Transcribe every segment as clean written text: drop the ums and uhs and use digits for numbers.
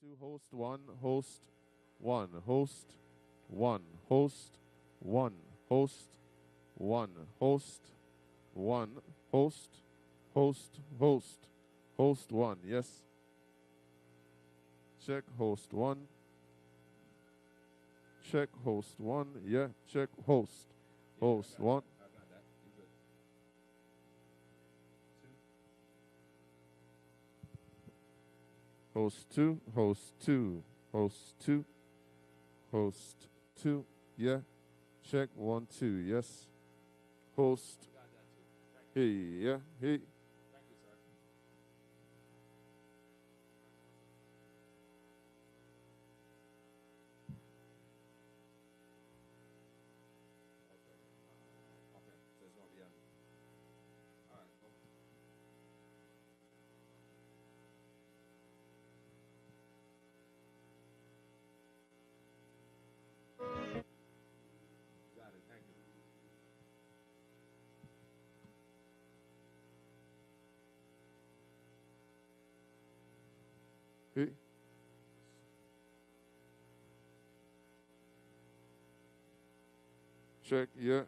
two, host one, host one, host one, host one, host one, host one, host one. Yes. Check host one. Check host one. Yeah. Check host. Host one. I got that. You good. Host two. Host two. Host two. Host two. Yeah. Check 1 2. Yes. Host. I got that too. Thank you. Hey. Yeah. Hey. Thank you, sir. Okay. So it's gonna be on. All right. Go. Got it. Thank you. Hey. Check. Yeah.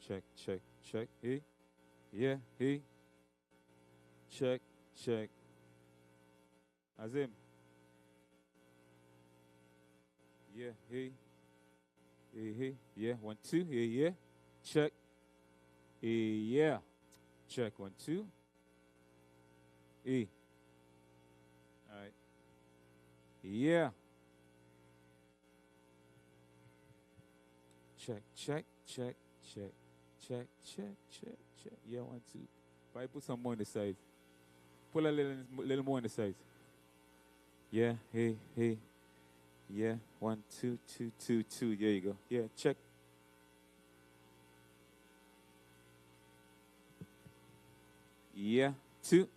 Check, check, check. Hey. Yeah, hey. Check, check. Azim. Yeah, hey. Hey, hey. Yeah, 1, 2. Yeah, yeah. Check. Hey, yeah. Check, 1, 2. Hey. All right. Yeah. Check, check, check, check, check, check, check, check. Yeah, 1, 2. Probably put some more on the side. Pull a little more on the side. Yeah, hey, hey. Yeah, 1, 2, 2, 2, 2. There you go. Yeah, check. Yeah, 2.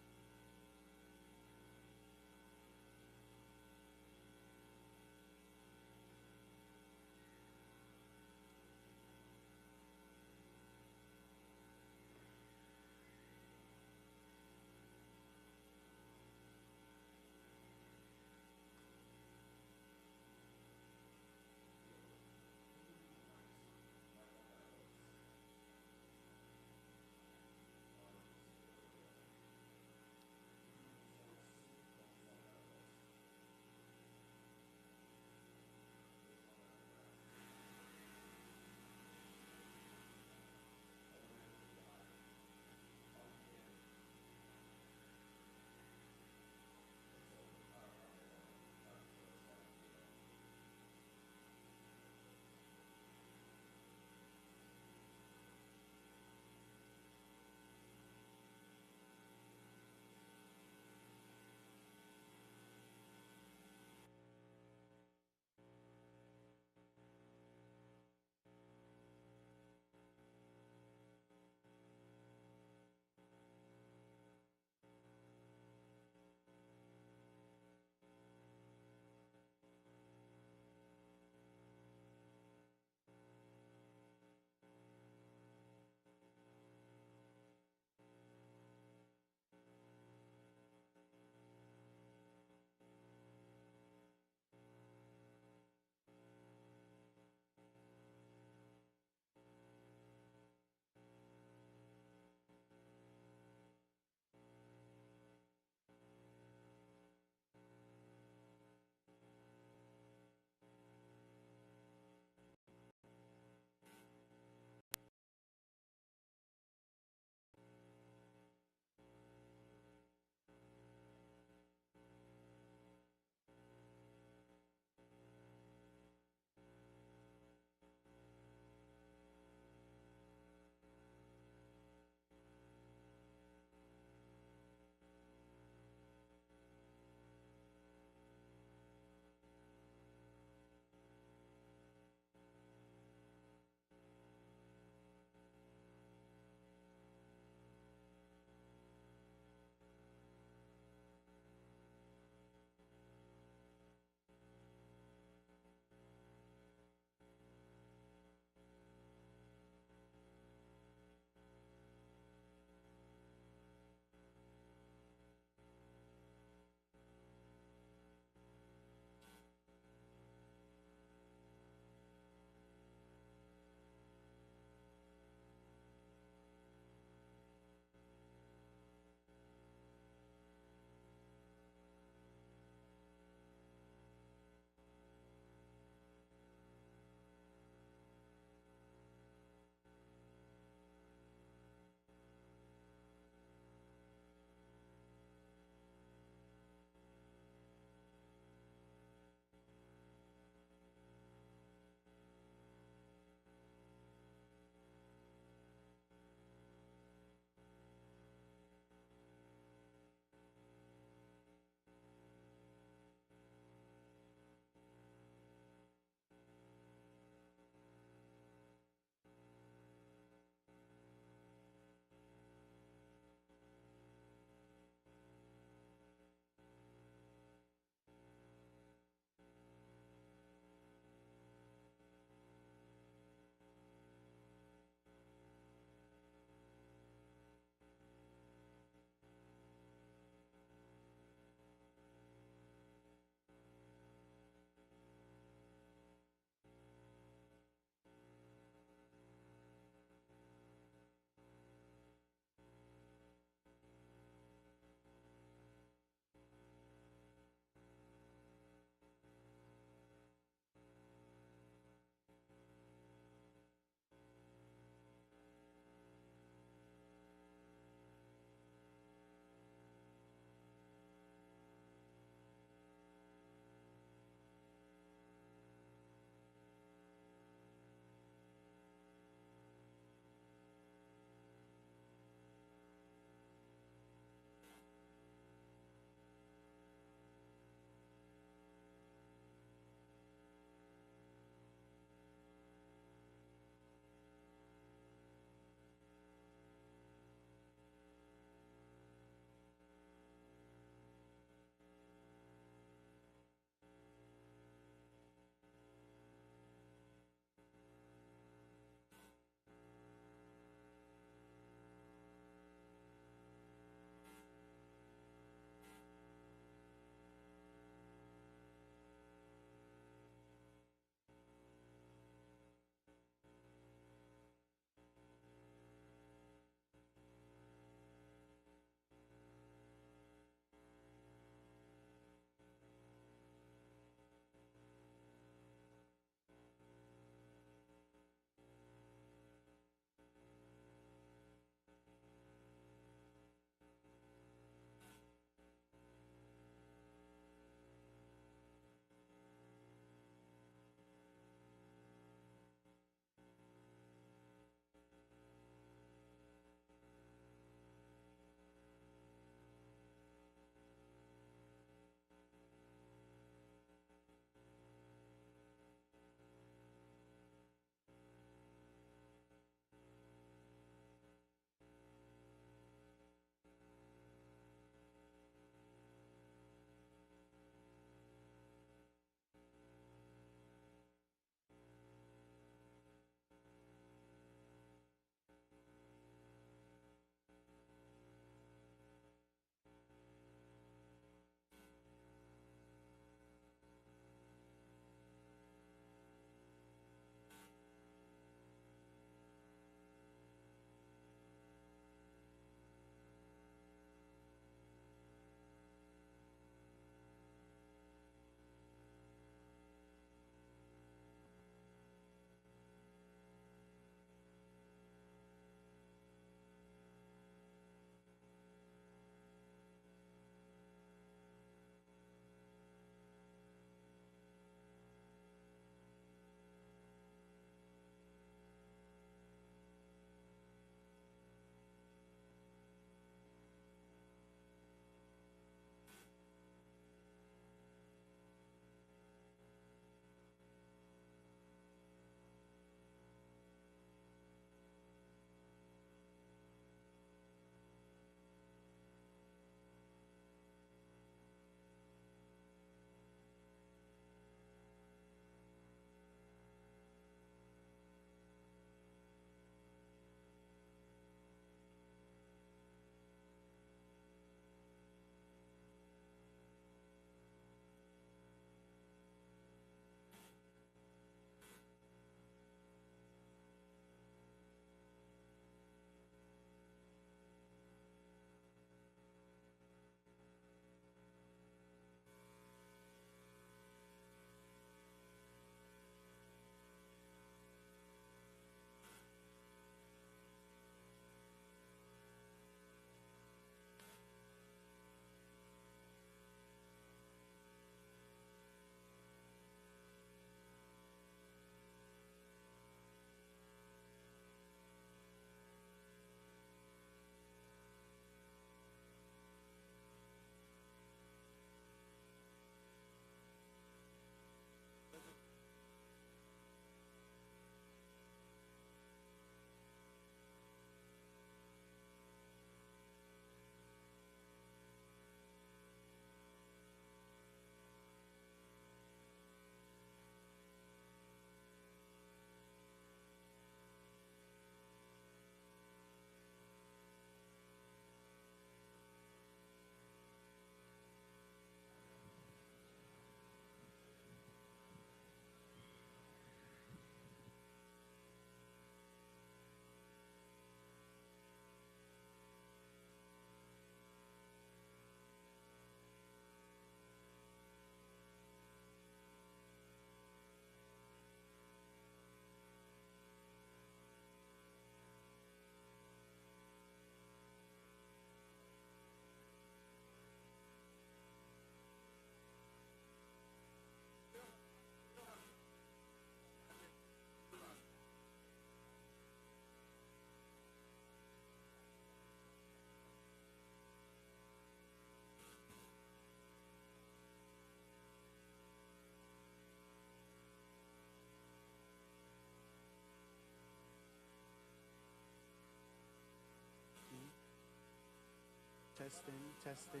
Testing, testing,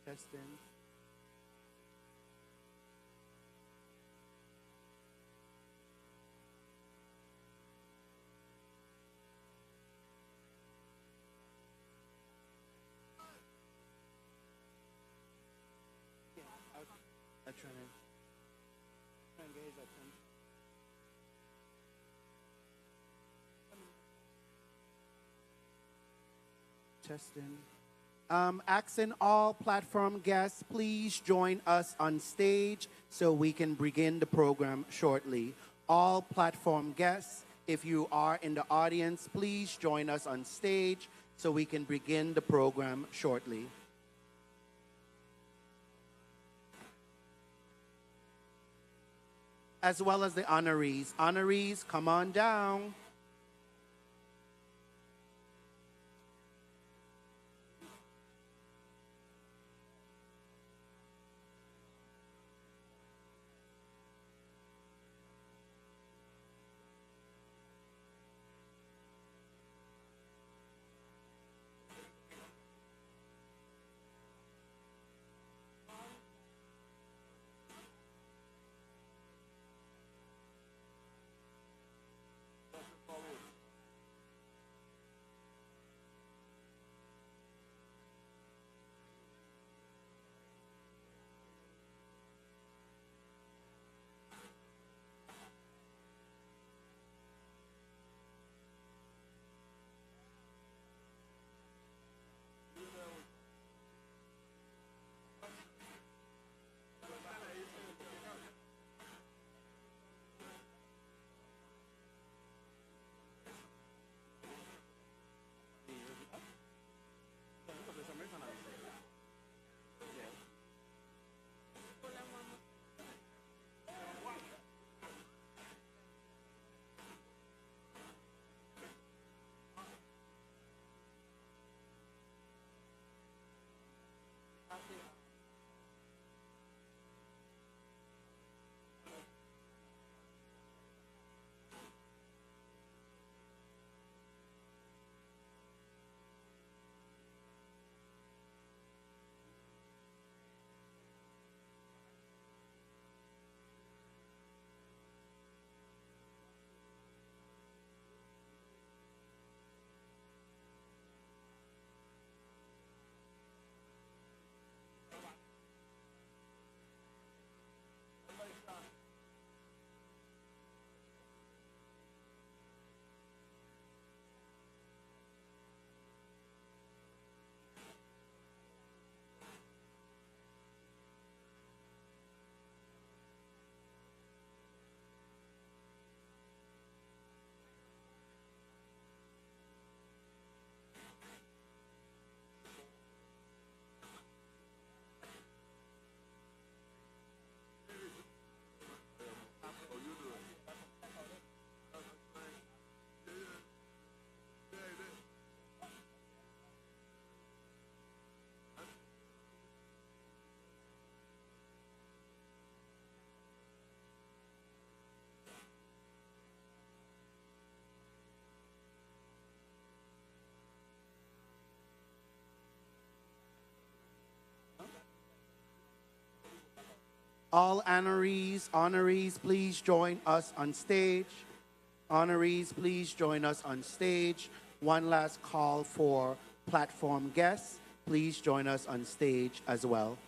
testing. Yeah, I'll try and engage attention. Testing. Asking all platform guests, please join us on stage so we can begin the program shortly. All platform guests, if you are in the audience, please join us on stage so we can begin the program shortly. As well as the honorees. Honorees, come on down. All honorees, please join us on stage. Honorees, please join us on stage. One last call for platform guests. Please join us on stage as well.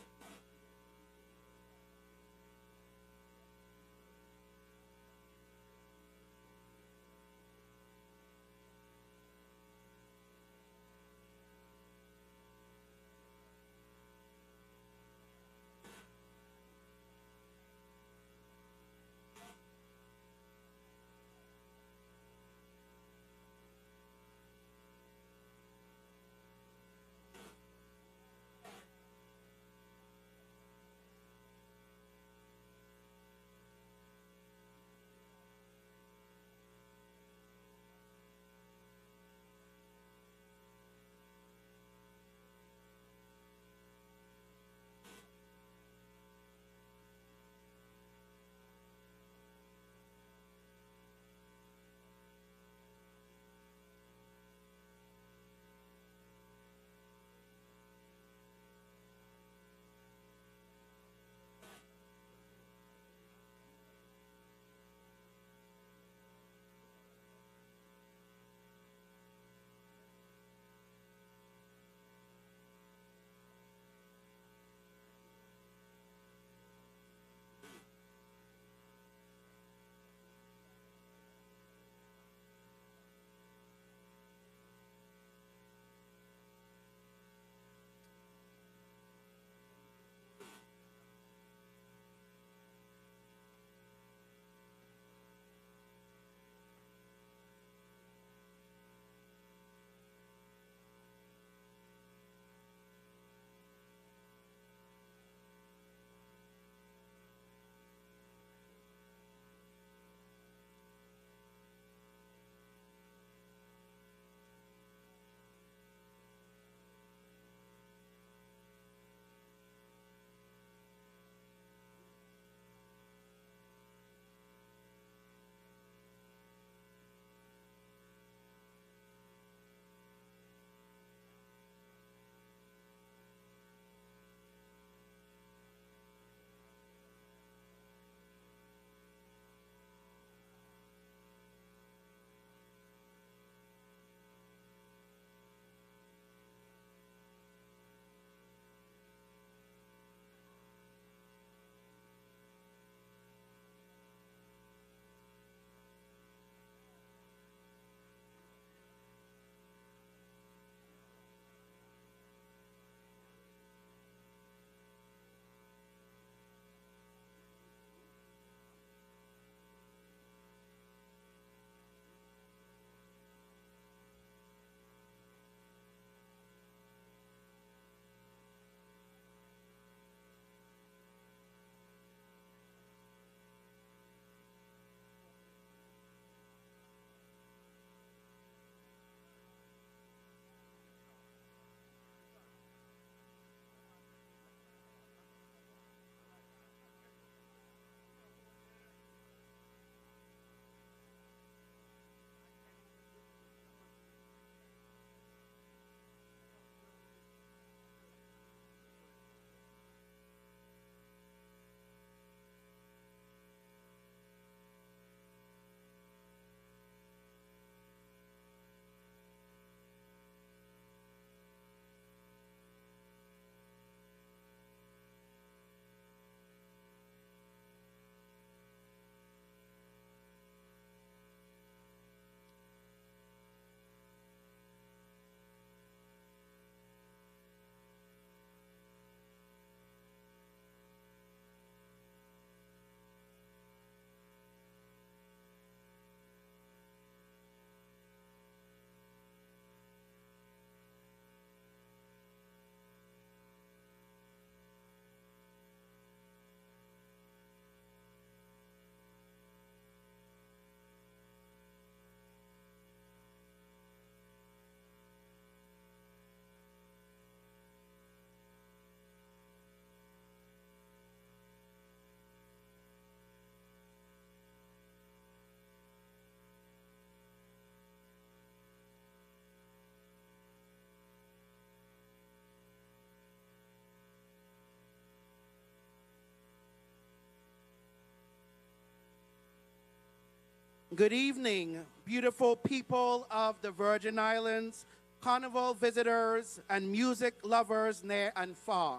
Good evening, beautiful people of the Virgin Islands, carnival visitors, and music lovers near and far.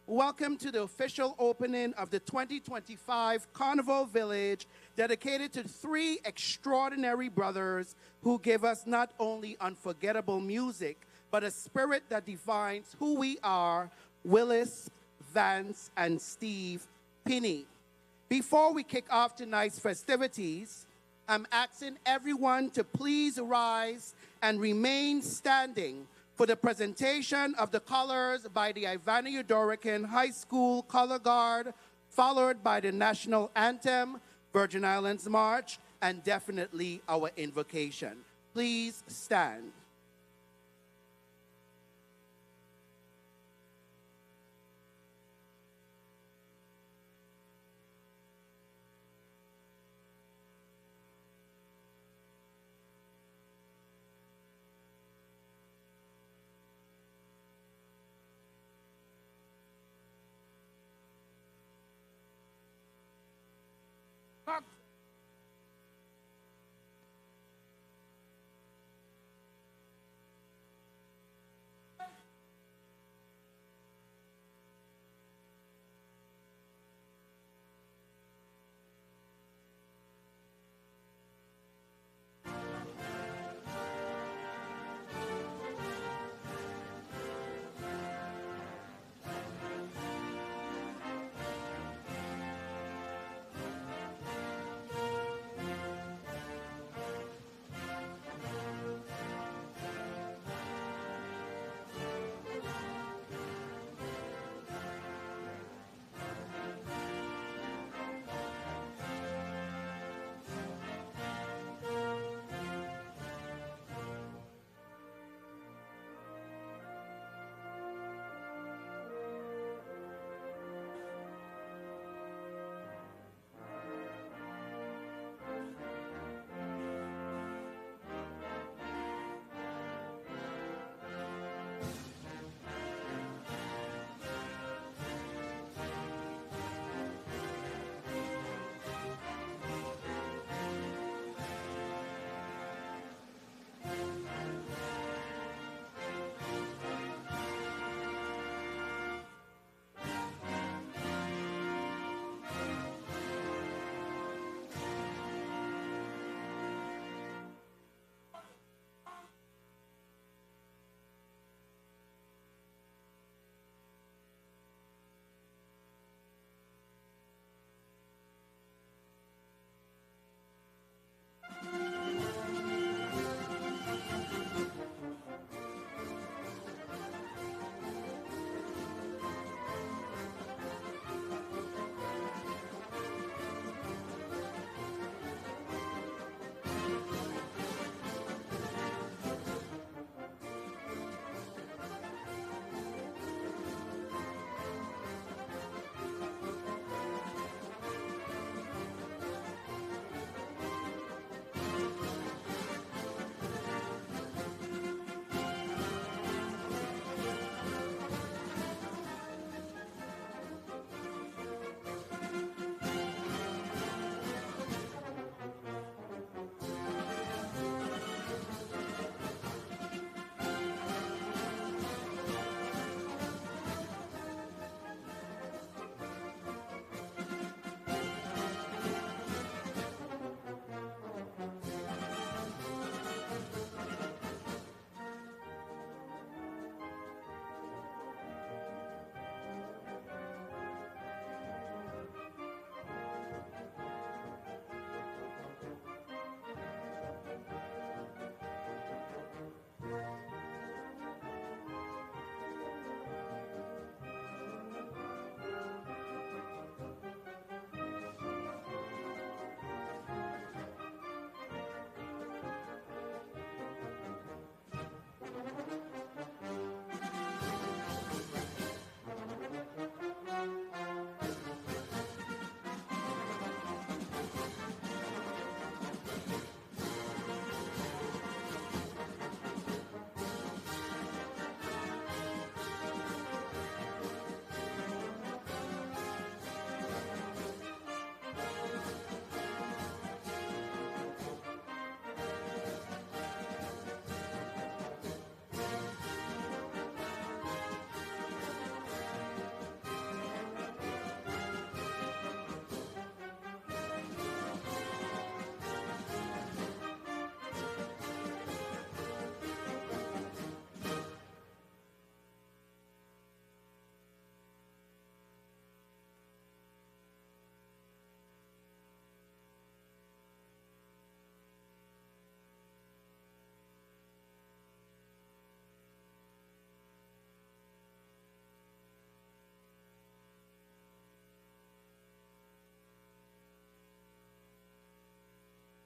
Welcome to the official opening of the 2025 Carnival Village, dedicated to three extraordinary brothers who give us not only unforgettable music, but a spirit that defines who we are, Willis, Vance, and Steve Pinney. Before we kick off tonight's festivities, I'm asking everyone to please rise and remain standing for the presentation of the colors by the Ivana Eudorican High School Color Guard, followed by the National Anthem, Virgin Islands March, and definitely our invocation. Please stand.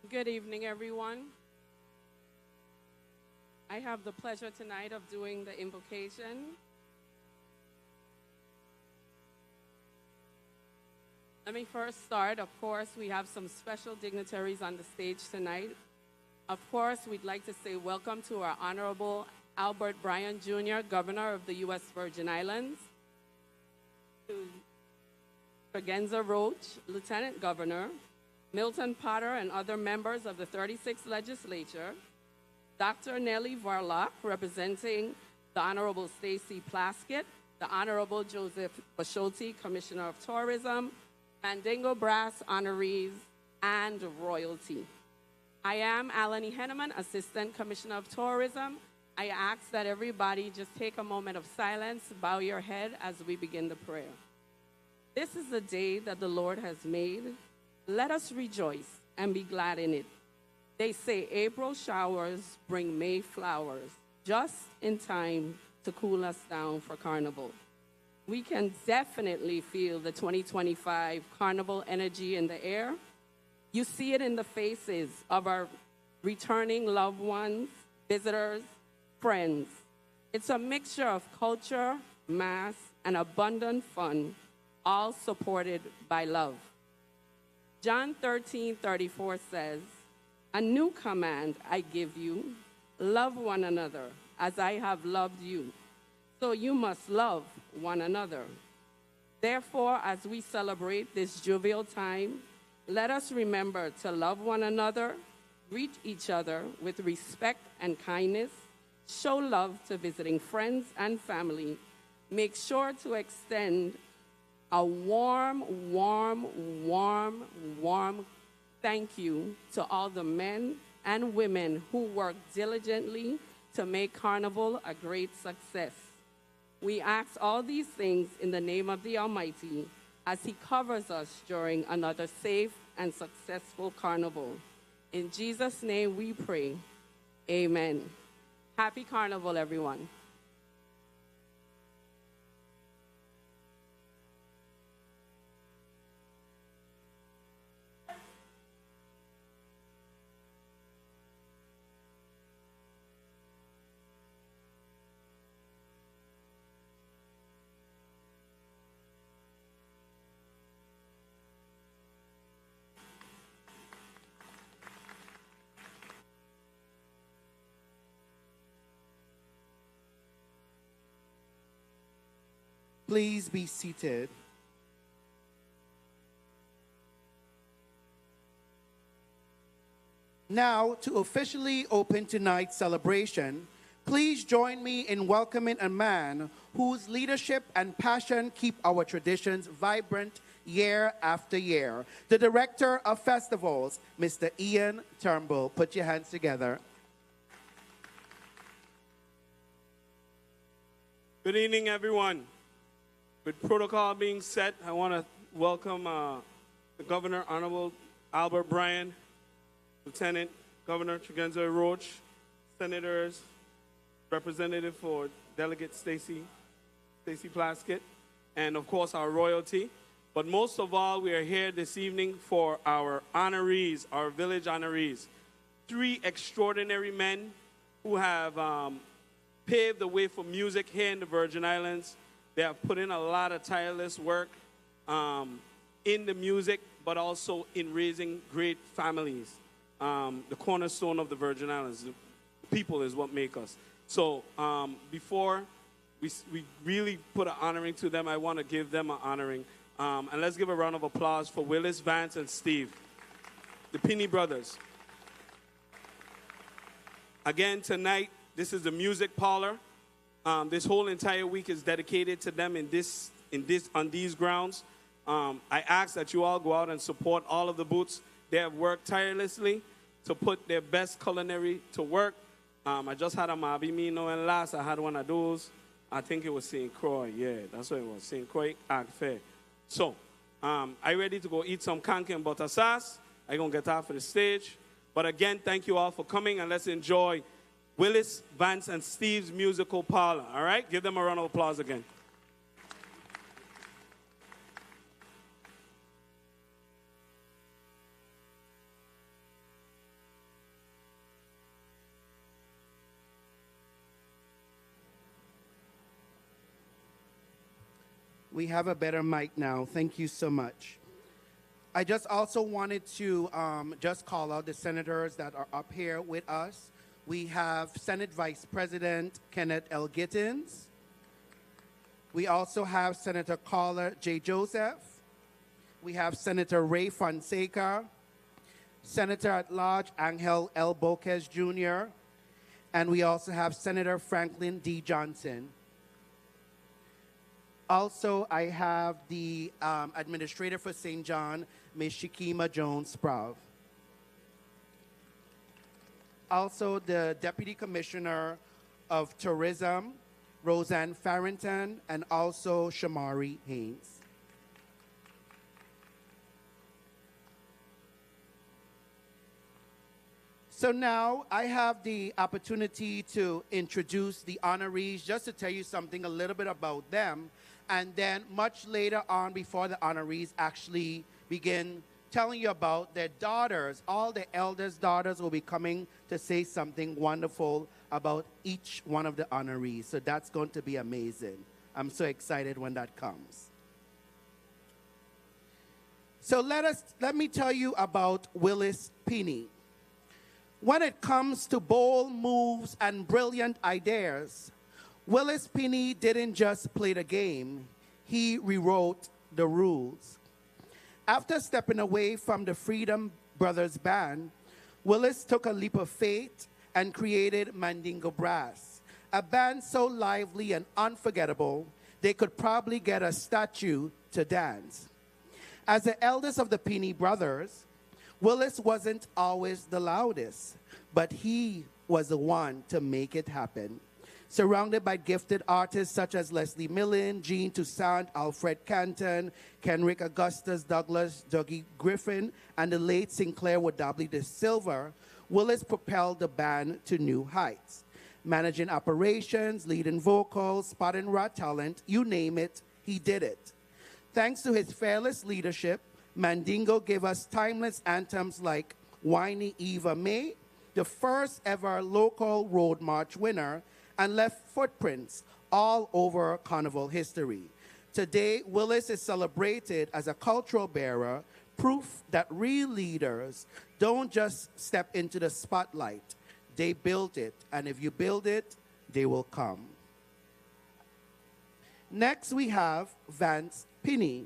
Good evening, everyone. I have the pleasure tonight of doing the invocation. Let me first start. Of course, we have some special dignitaries on the stage tonight. Of course, we'd like to say welcome to our Honorable Albert Bryan Jr., Governor of the U.S. Virgin Islands, to Tregenza Roach, Lieutenant Governor, Milton Potter and other members of the 36th Legislature, Dr. Nellie Varlock, representing the Honorable Stacy Plaskett, the Honorable Joseph Bashotti, Commissioner of Tourism, Mandingo Brass honorees, and royalty. I am Alani Henneman, Assistant Commissioner of Tourism. I ask that everybody just take a moment of silence, bow your head as we begin the prayer. This is the day that the Lord has made. Let us rejoice and be glad in it. They say April showers bring May flowers, just in time to cool us down for Carnival. We can definitely feel the 2025 Carnival energy in the air. You see it in the faces of our returning loved ones, visitors, friends. It's a mixture of culture, mass, and abundant fun, all supported by love. John 13:34 says, "A new command I give you, love one another as I have loved you. So you must love one another." Therefore, as we celebrate this jovial time, let us remember to love one another, greet each other with respect and kindness, show love to visiting friends and family, make sure to extend a warm thank you to all the men and women who work diligently to make Carnival a great success. We ask all these things in the name of the Almighty as He covers us during another safe and successful Carnival. In Jesus' name we pray. Amen. Happy Carnival, everyone. Please be seated. Now, to officially open tonight's celebration, please join me in welcoming a man whose leadership and passion keep our traditions vibrant year after year. The Director of Festivals, Mr. Ian Turnbull. Put your hands together. Good evening, everyone. With protocol being set, I want to welcome the Governor, Honorable Albert Bryan, Lieutenant Governor Tregenza Roach, Senators, Representative for Delegate Stacy Plaskett, and of course our royalty. But most of all, we are here this evening for our honorees, our village honorees. 3 extraordinary men who have paved the way for music here in the Virgin Islands. They have put in a lot of tireless work in the music, but also in raising great families. The cornerstone of the Virgin Islands, the people is what make us. So before we really put an honoring to them, I want to give them an honoring. And let's give a round of applause for Willis, Vance, and Steve, the Pinney brothers. Again, tonight, this is the music parlor. This whole entire week is dedicated to them on these grounds. I ask that you all go out and support all of the booths. They have worked tirelessly to put their best culinary to work. I just had a Mabi Mino, and last I had one of those. I think it was St. Croix. Yeah, that's what it was. St. Croix Ag Fair. So, I ready to go eat some kanke and butter sauce. I'm going to get off of the stage. But again, thank you all for coming, and let's enjoy Willis, Vance, and Steve's musical parlor. All right? Give them a round of applause again. We have a better mic now. Thank you so much. I just also wanted to just call out the senators that are up here with us. We have Senate Vice President Kenneth L. Gittins. We also have Senator Carla J. Joseph. We have Senator Ray Fonseca, Senator at Large Angel L. Boquez Jr., and we also have Senator Franklin D. Johnson. Also, I have the Administrator for St. John, Ms. Shikima Jones-Sprav. Also, the Deputy Commissioner of Tourism, Roseanne Farrington, and also Shamari Haynes. So now I have the opportunity to introduce the honorees, just to tell you something a little bit about them. And then much later on, before the honorees actually begin telling you about their daughters, all the eldest daughters will be coming to say something wonderful about each one of the honorees. So that's going to be amazing. I'm so excited when that comes. So let me tell you about Willis Pinney. When it comes to bold moves and brilliant ideas, Willis Pinney didn't just play the game, he rewrote the rules. After stepping away from the Freedom Brothers Band, Willis took a leap of faith and created Mandingo Brass, a band so lively and unforgettable, they could probably get a statue to dance. As the eldest of the Pinney brothers, Willis wasn't always the loudest, but he was the one to make it happen. Surrounded by gifted artists such as Leslie Millen, Jean Toussaint, Alfred Canton, Kenrick Augustus Douglas, Dougie Griffin, and the late Sinclair Wadably de Silva, Willis propelled the band to new heights. Managing operations, leading vocals, spotting raw talent, you name it, he did it. Thanks to his fearless leadership, Mandingo gave us timeless anthems like Whiny Eva May, the first ever local road march winner, and left footprints all over carnival history. Today, Willis is celebrated as a cultural bearer, proof that real leaders don't just step into the spotlight, they build it, and if you build it, they will come. Next, we have Vance Pinney.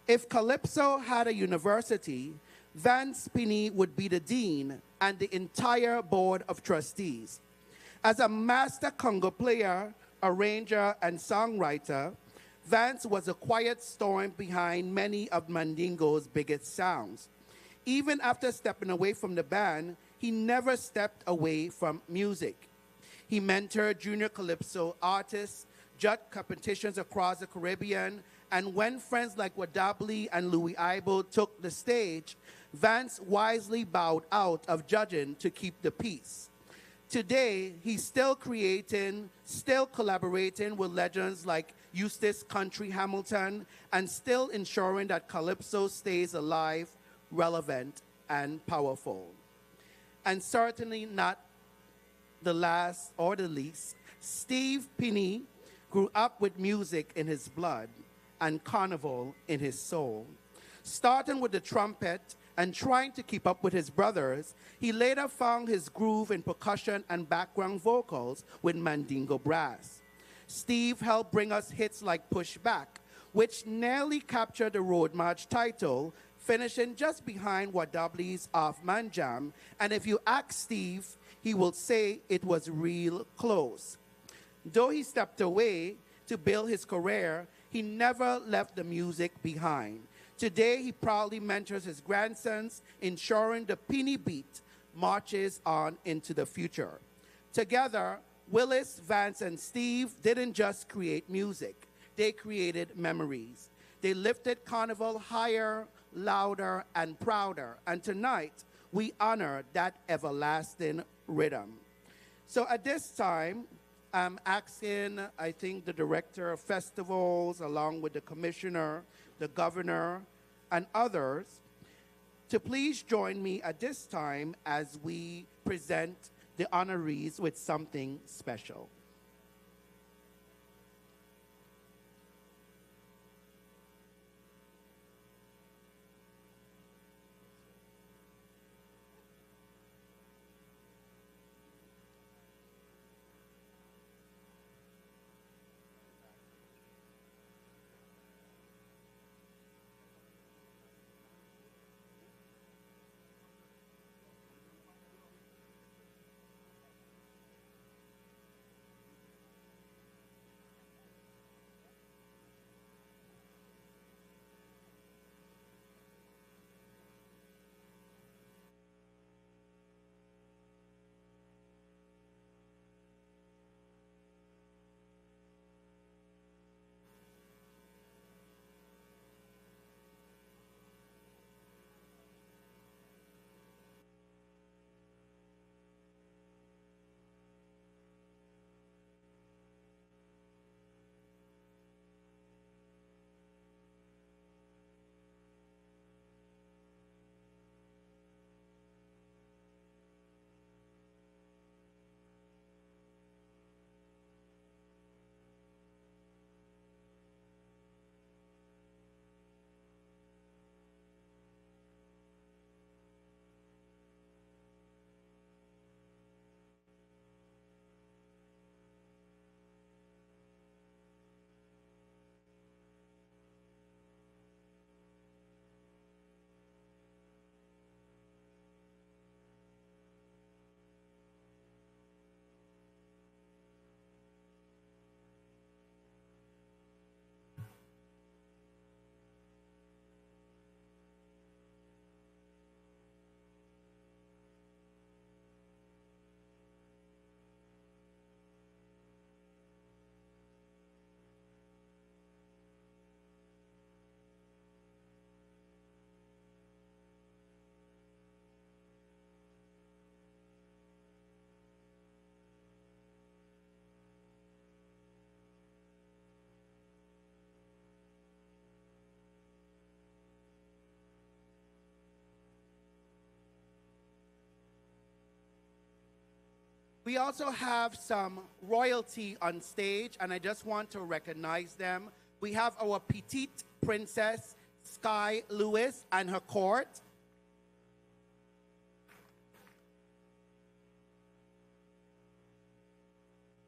If Calypso had a university, Vance Pinney would be the dean and the entire board of trustees. As a master conga player, arranger, and songwriter, Vance was a quiet storm behind many of Mandingo's biggest sounds. Even after stepping away from the band, he never stepped away from music. He mentored junior Calypso artists, judged competitions across the Caribbean, and when friends like Wadably and Louis Ibo took the stage, Vance wisely bowed out of judging to keep the peace. Today, he's still creating, still collaborating with legends like Eustace Country Hamilton, and still ensuring that Calypso stays alive, relevant, and powerful. And certainly not the last or the least, Steve Pinney grew up with music in his blood and carnival in his soul. Starting with the trumpet and trying to keep up with his brothers, he later found his groove in percussion and background vocals with Mandingo Brass. Steve helped bring us hits like Push Back, which nearly captured the Road March title, finishing just behind Wadably's Off Man Jam. And if you ask Steve, he will say it was real close. Though he stepped away to build his career, he never left the music behind. Today, he proudly mentors his grandsons, ensuring the Pinney beat marches on into the future. Together, Willis, Vance, and Steve didn't just create music. They created memories. They lifted Carnival higher, louder, and prouder. And tonight, we honor that everlasting rhythm. So at this time, I'm asking, I think, the Director of Festivals, along with the Commissioner, the Governor, and others, to please join me at this time as we present the honorees with something special. We also have some royalty on stage, and I just want to recognize them. We have our petite princess, Sky Lewis, and her court.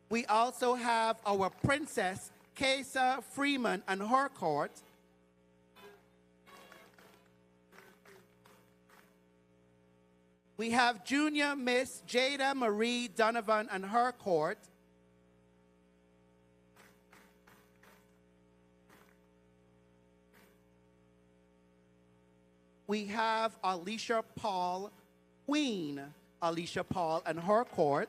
We also have our princess, Kesa Freeman, and her court. We have Junior Miss Jada Marie Donovan and her court. We have Alicia Paul, Queen Alicia Paul and her court.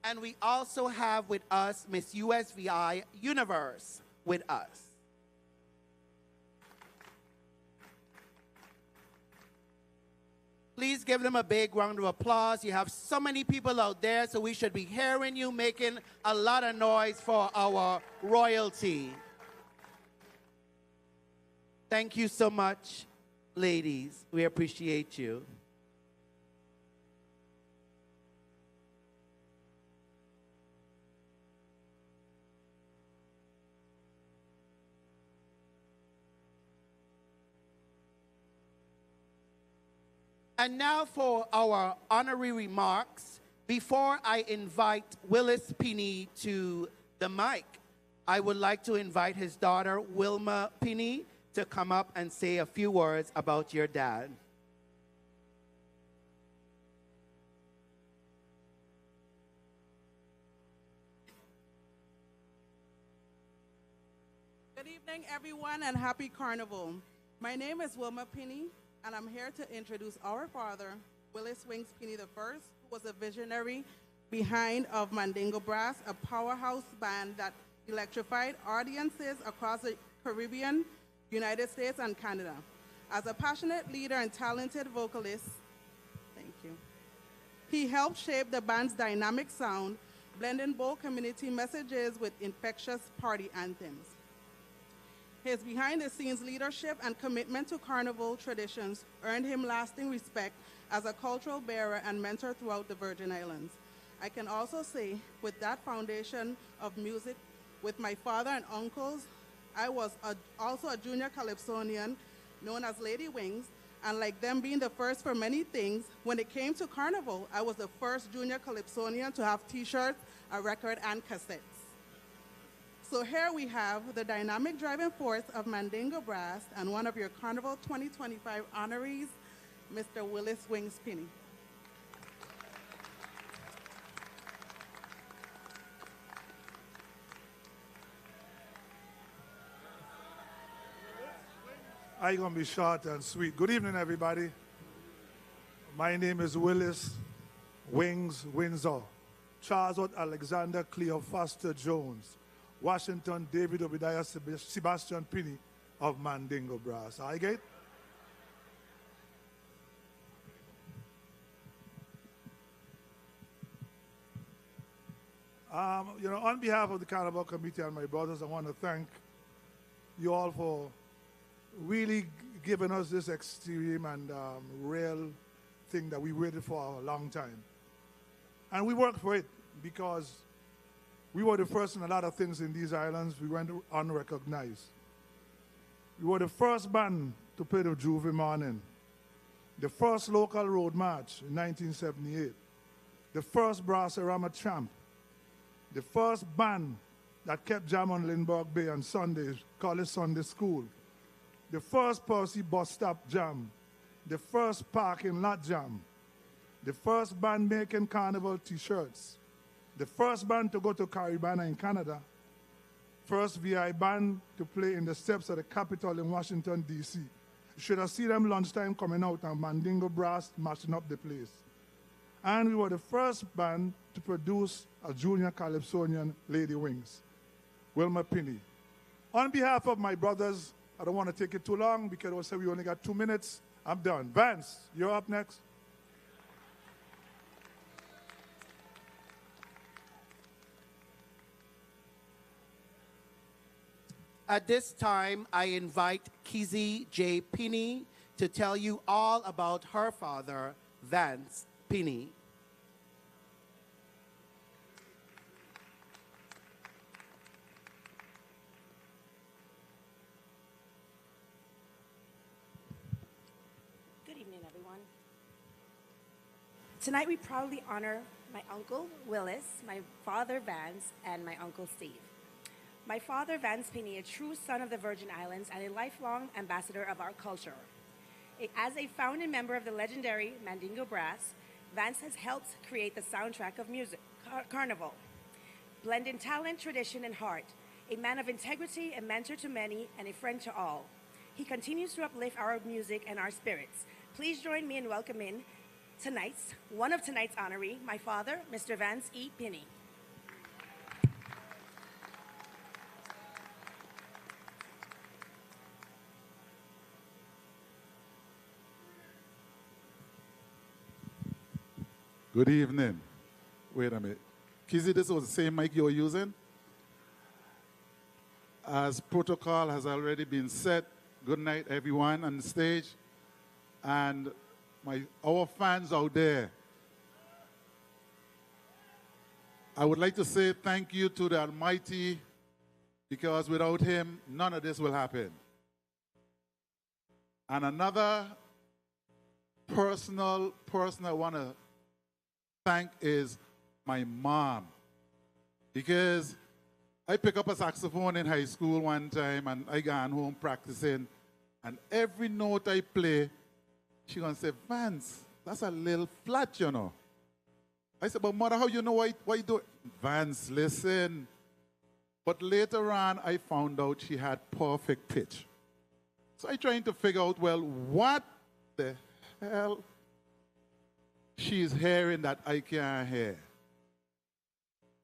And we also have with us Miss USVI Universe with us. Please give them a big round of applause. You have so many people out there, so we should be hearing you making a lot of noise for our royalty. Thank you so much, ladies. We appreciate you. And now for our honorary remarks. Before I invite Willis Pinney to the mic, I would like to invite his daughter, Wilma Pinney, to come up and say a few words about your dad. Good evening, everyone, and happy Carnival. My name is Wilma Pinney, and I'm here to introduce our father, Willis Wings Pinney I, who was a visionary behind of Mandingo Brass, a powerhouse band that electrified audiences across the Caribbean, United States, and Canada. As a passionate leader and talented vocalist, thank you, he helped shape the band's dynamic sound, blending bold community messages with infectious party anthems. His behind-the-scenes leadership and commitment to Carnival traditions earned him lasting respect as a cultural bearer and mentor throughout the Virgin Islands. I can also say, with that foundation of music, with my father and uncles, I was also a junior calypsonian known as Lady Wings, and like them being the first for many things, when it came to Carnival, I was the first junior calypsonian to have t-shirts, a record, and cassettes. So here we have the dynamic driving force of Mandingo Brass and one of your Carnival 2025 honorees, Mr. Willis Wings Pinney. I'm going to be short and sweet. Good evening, everybody. My name is Willis Wings Windsor. Charles Alexander Cleophas Jones. Washington David Obadiah Sebastian Pinney of Mandingo Brass. I get? On behalf of the Carnival Committee and my brothers, I want to thank you all for really giving us this extreme and real thing that we waited for a long time. And we worked for it because we were the first in a lot of things in these islands. We went unrecognized. We were the first band to play the Juve Morning, the first local road march in 1978, the first Brasserama Champ, the first band that kept jam on Lindbergh Bay on Sundays, called it Sunday School, the first Percy bus stop jam, the first parking lot jam, the first band making Carnival t-shirts, the first band to go to Caribana in Canada, first VI band to play in the steps of the Capitol in Washington, D.C. You should have seen them lunchtime coming out and Mandingo Brass mashing up the place. And we were the first band to produce a junior calypsonian, Lady Wings, Wilma Pinney. On behalf of my brothers, I don't want to take it too long because I said we only got 2 minutes. I'm done. Vance, you're up next. At this time, I invite Kizzy J. Pinney to tell you all about her father, Vance Pinney. Good evening, everyone. Tonight we proudly honor my uncle, Willis, my father, Vance, and my uncle, Steve. My father, Vance Pinney, a true son of the Virgin Islands and a lifelong ambassador of our culture. As a founding member of the legendary Mandingo Brass, Vance has helped create the soundtrack of music, Carnival, blending talent, tradition, and heart. A man of integrity, a mentor to many, and a friend to all. He continues to uplift our music and our spirits. Please join me in welcoming one of tonight's honoree, my father, Mr. Vance E. Pinney. Good evening. Wait a minute. Kizzy, this was the same mic you were using? As protocol has already been set, good night, everyone on the stage. And our fans out there, I would like to say thank you to the Almighty, because without Him, none of this will happen. And another person I want to thank is my mom, because I picked up a saxophone in high school one time and I got home practicing, and every note I play, she gonna say, Vance, that's a little flat, you know. I said, but mother, how you know why you do it? Vance, listen. But later on, I found out she had perfect pitch. So I trying to figure out, well, what the hell she's hearing that I can't hear.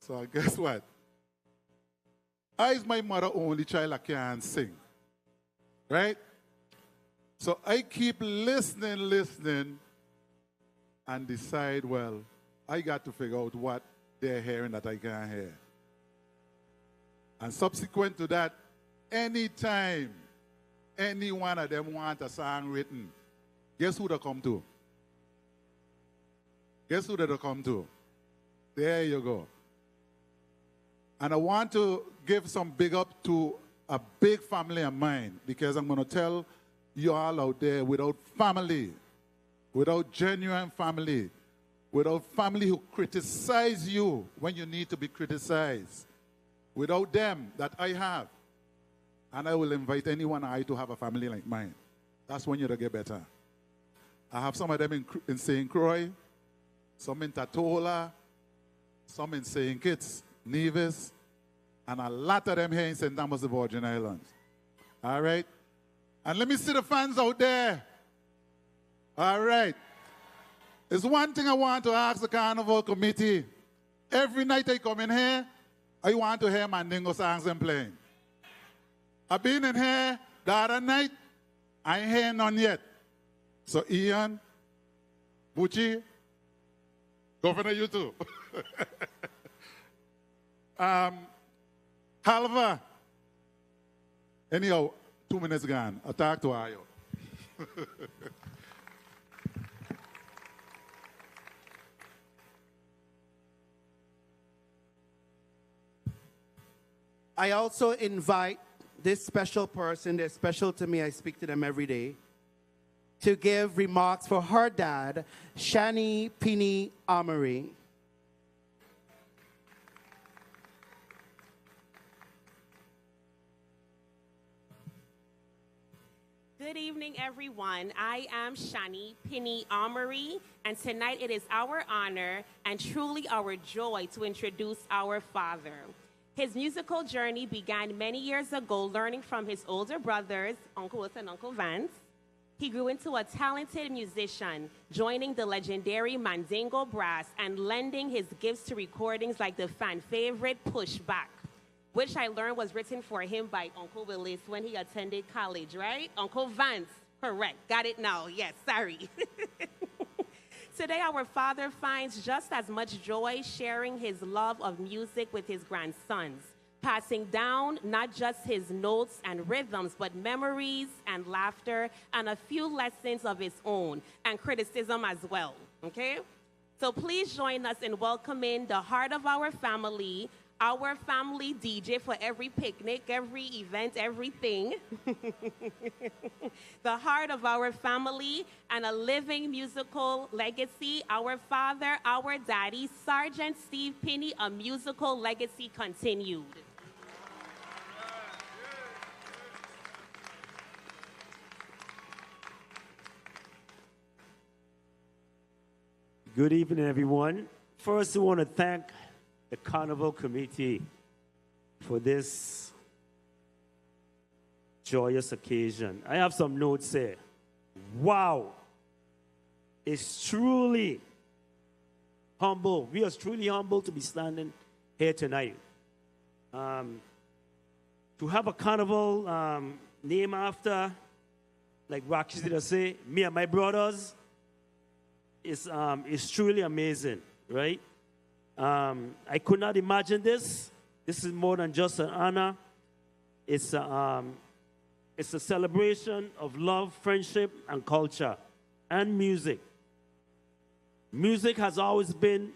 So guess what? I is my mother only child, I can't sing. Right? So I keep listening, and decide, well, I got to figure out what they're hearing that I can't hear. And subsequent to that, anytime any one of them want a song written, guess who they come to? Guess who they come to? There you go. And I want to give some big up to a big family of mine, because I'm going to tell you all out there, without family, without genuine family, without family who criticize you when you need to be criticized, without them that I have, and I will invite anyone to have a family like mine. That's when you'll get better. I have some of them in St. Croix, some in Tatola, some in St. Kitts, Nevis, and a lot of them here in St. Thomas, the Virgin Islands. All right? And let me see the fans out there. All right. There's one thing I want to ask the Carnival Committee. Every night I come in here, I want to hear Mandingo songs I'm playing. I've been in here the other night, I ain't hear none yet. So Ian, Bucci, Governor, you too. Halva. Anyhow, 2 minutes gone. I'll talk to Ayo. I also invite this special person, they're special to me, I speak to them every day, to give remarks for her dad, Shani Pinney Honorary. Good evening, everyone. I am Shani Pinney Honorary, and tonight it is our honor and truly our joy to introduce our father. His musical journey began many years ago, learning from his older brothers, Uncle Willis and Uncle Vance. He grew into a talented musician, joining the legendary Mandingo Brass and lending his gifts to recordings like the fan favorite Pushback, which I learned was written for him by Uncle Willis when he attended college, right? Uncle Vance, correct. Got it now. Yes, sorry. Today, our father finds just as much joy sharing his love of music with his grandsons, passing down not just his notes and rhythms, but memories and laughter and a few lessons of his own and criticism as well, okay? So please join us in welcoming the heart of our family DJ for every picnic, every event, everything. The heart of our family and a living musical legacy, our father, our daddy, Sergeant Steve Pinney, a musical legacy continued. Good evening, everyone. First, I want to thank the Carnival Committee for this joyous occasion. I have some notes here. Wow. It's truly humble. We are truly humble to be standing here tonight. To have a carnival named after, like Rocky did say, me and my brothers, is truly amazing, right? I could not imagine this. This is more than just an honor. It's a celebration of love, friendship, and culture, and music. Music has always been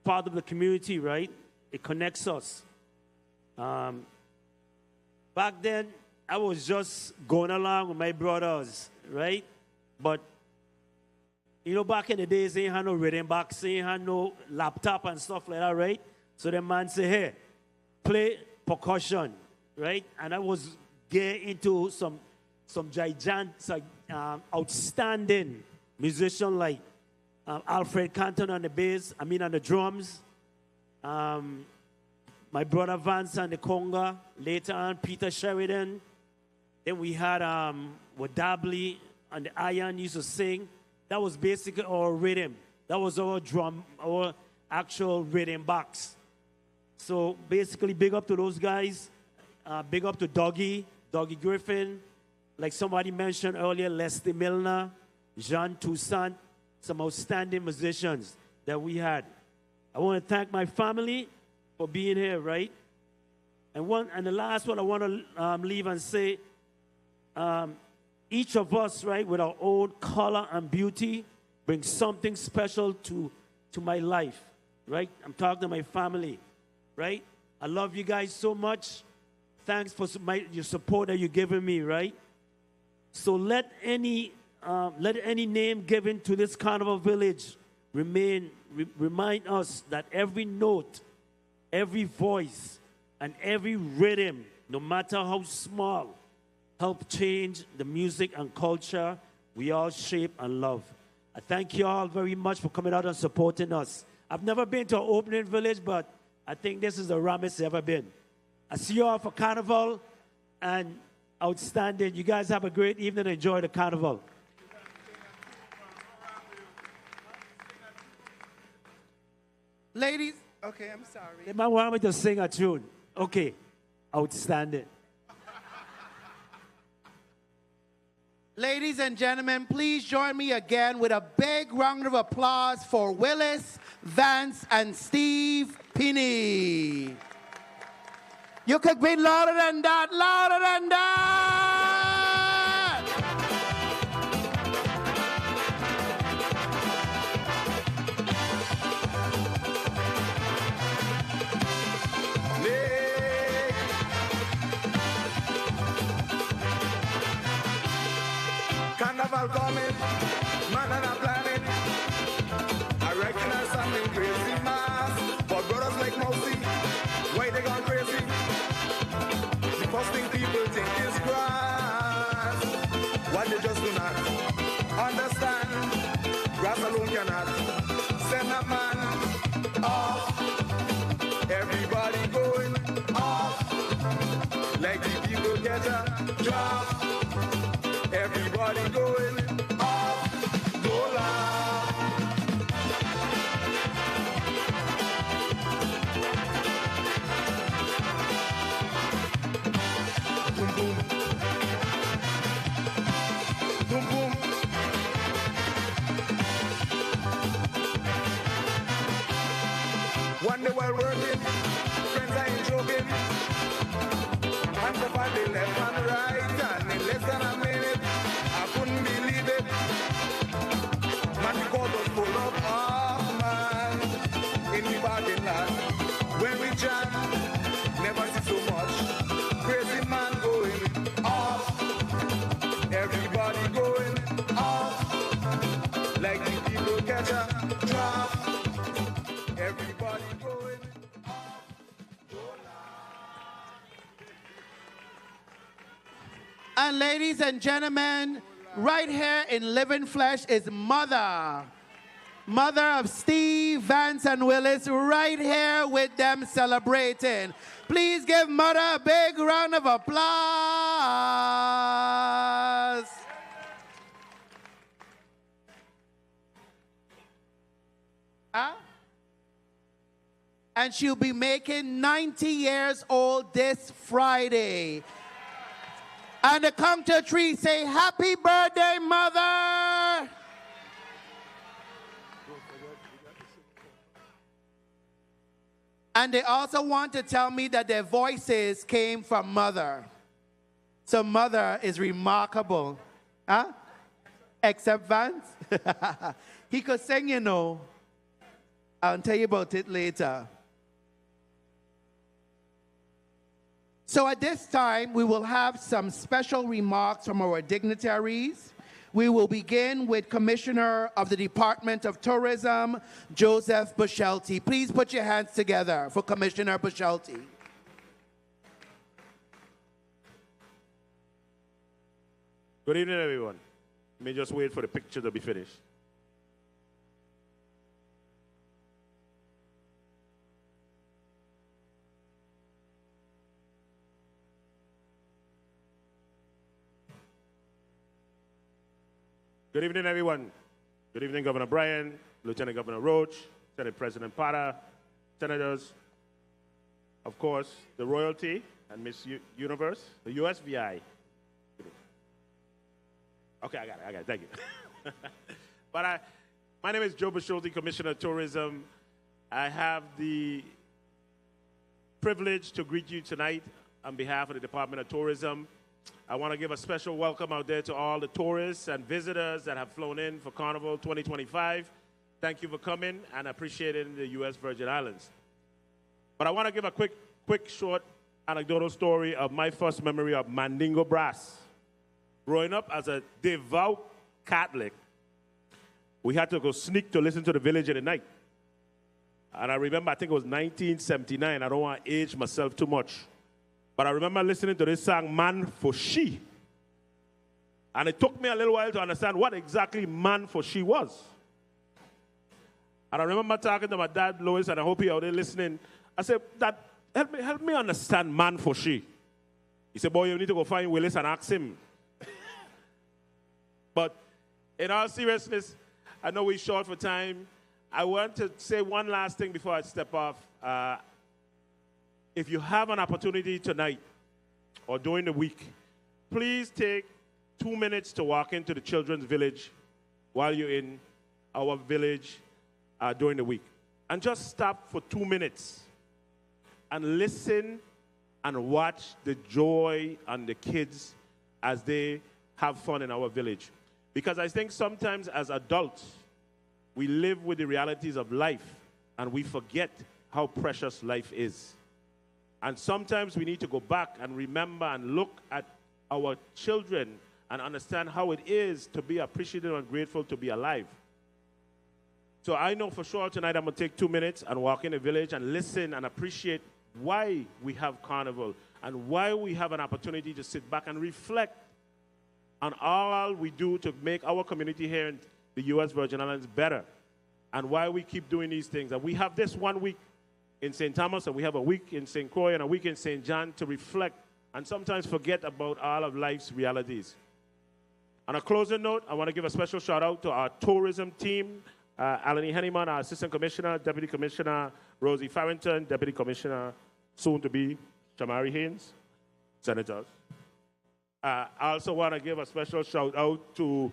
part of the community, right? It connects us. Back then, I was just going along with my brothers, right? But you know, back in the days, they ain't had no rhythm box, they ain't had no laptop and stuff like that, right? So the man say, hey, play percussion, right? And I was getting into some gigantic, outstanding musician like Alfred Canton on the bass, on the drums. My brother Vance on the conga. Later on, Peter Sheridan. Then we had Wadabli on the iron used to sing. That was basically our rhythm. That was our drum, our actual rhythm box. So basically, big up to those guys. Big up to Dougie Griffin. Like somebody mentioned earlier, Leslie Milner, Jean Toussaint, some outstanding musicians that we had. I want to thank my family for being here, right? And the last one I want to leave and say, each of us, right, with our own color and beauty, brings something special to my life, right? I'm talking to my family, right? I love you guys so much. Thanks for your support that you're giving me, right? So let any name given to this carnival village remind us that every note, every voice, and every rhythm, no matter how small, help change the music and culture we all shape and love. I thank you all very much for coming out and supporting us. I've never been to an opening village, but I think this is the rammest ever been. I see you all for Carnival, and outstanding. You guys have a great evening. Enjoy the Carnival. Ladies, okay, I'm sorry. They might want me to sing a tune. Okay, outstanding. Ladies and gentlemen, please join me again with a big round of applause for Willis, Vance, and Steve Pinney. You could be louder than that, louder than that! Carnival coming, man on a planet. I recognize something crazy, mass. But brothers like Mousy, why they gone crazy? The first thing people think is grass. What they just do not understand. Grass alone cannot send a man off. Everybody going off. Like the people get a drop. Everybody going off, go loud. Boom, boom. Boom, boom. One day while working, friends I ain't joking. like the people catch a draft. Everybody going. And ladies and gentlemen, right here in living flesh is Mother. Mother of Steve, Vance, and Willis, right here with them celebrating. Please give Mother a big round of applause. And she'll be making 90 years old this Friday. And the count to three, say, happy birthday, Mother. And they also want to tell me that their voices came from Mother. So Mother is remarkable. Huh? Except Vance. He could sing, you know. I'll tell you about it later. So at this time, we will have some special remarks from our dignitaries. We will begin with Commissioner of the Department of Tourism, Joseph Bushelty. Please put your hands together for Commissioner Bushelty. Good evening, everyone. Let me just wait for the picture to be finished. Good evening, everyone. Good evening, Governor Bryan, Lieutenant Governor Roach, Senate President Potter, Senators, of course, the royalty and Miss Universe, the USVI. Okay, I got it, thank you. But my name is Joe Bushelty, Commissioner of Tourism. I have the privilege to greet you tonight on behalf of the Department of Tourism. I want to give a special welcome out there to all the tourists and visitors that have flown in for Carnival 2025. Thank you for coming and appreciating the U.S. Virgin Islands. But I want to give a quick, short anecdotal story of my first memory of Mandingo Brass. Growing up as a devout Catholic, we had to go sneak to listen to the village in the night. And I remember, I think it was 1979. I don't want to age myself too much. But I remember listening to this song, Man for She. And it took me a little while to understand what exactly Man for She was. And I remember talking to my dad, Lois, and I hope he out there listening. I said, Dad, help me understand Man for She. He said, boy, you need to go find Willis and ask him. But in all seriousness, I know we're short for time. I want to say one last thing before I step off. If you have an opportunity tonight or during the week, please take 2 minutes to walk into the children's village while you're in our village during the week. And just stop for 2 minutes and listen and watch the joy on the kids as they have fun in our village. Because I think sometimes as adults, we live with the realities of life and we forget how precious life is. And sometimes we need to go back and remember and look at our children and understand how it is to be appreciative and grateful to be alive. So I know for sure tonight I'm going to take 2 minutes and walk in the village and listen and appreciate why we have Carnival and why we have an opportunity to sit back and reflect on all we do to make our community here in the U.S. Virgin Islands better and why we keep doing these things. And we have this 1 week in St. Thomas, and we have a week in St. Croix and a week in St. John to reflect and sometimes forget about all of life's realities. On a closing note, I want to give a special shout out to our tourism team, Alani Henneman, our Assistant Commissioner, Deputy Commissioner Rosie Farrington, Deputy Commissioner, soon to be Shamari Haynes, Senators. I also want to give a special shout out to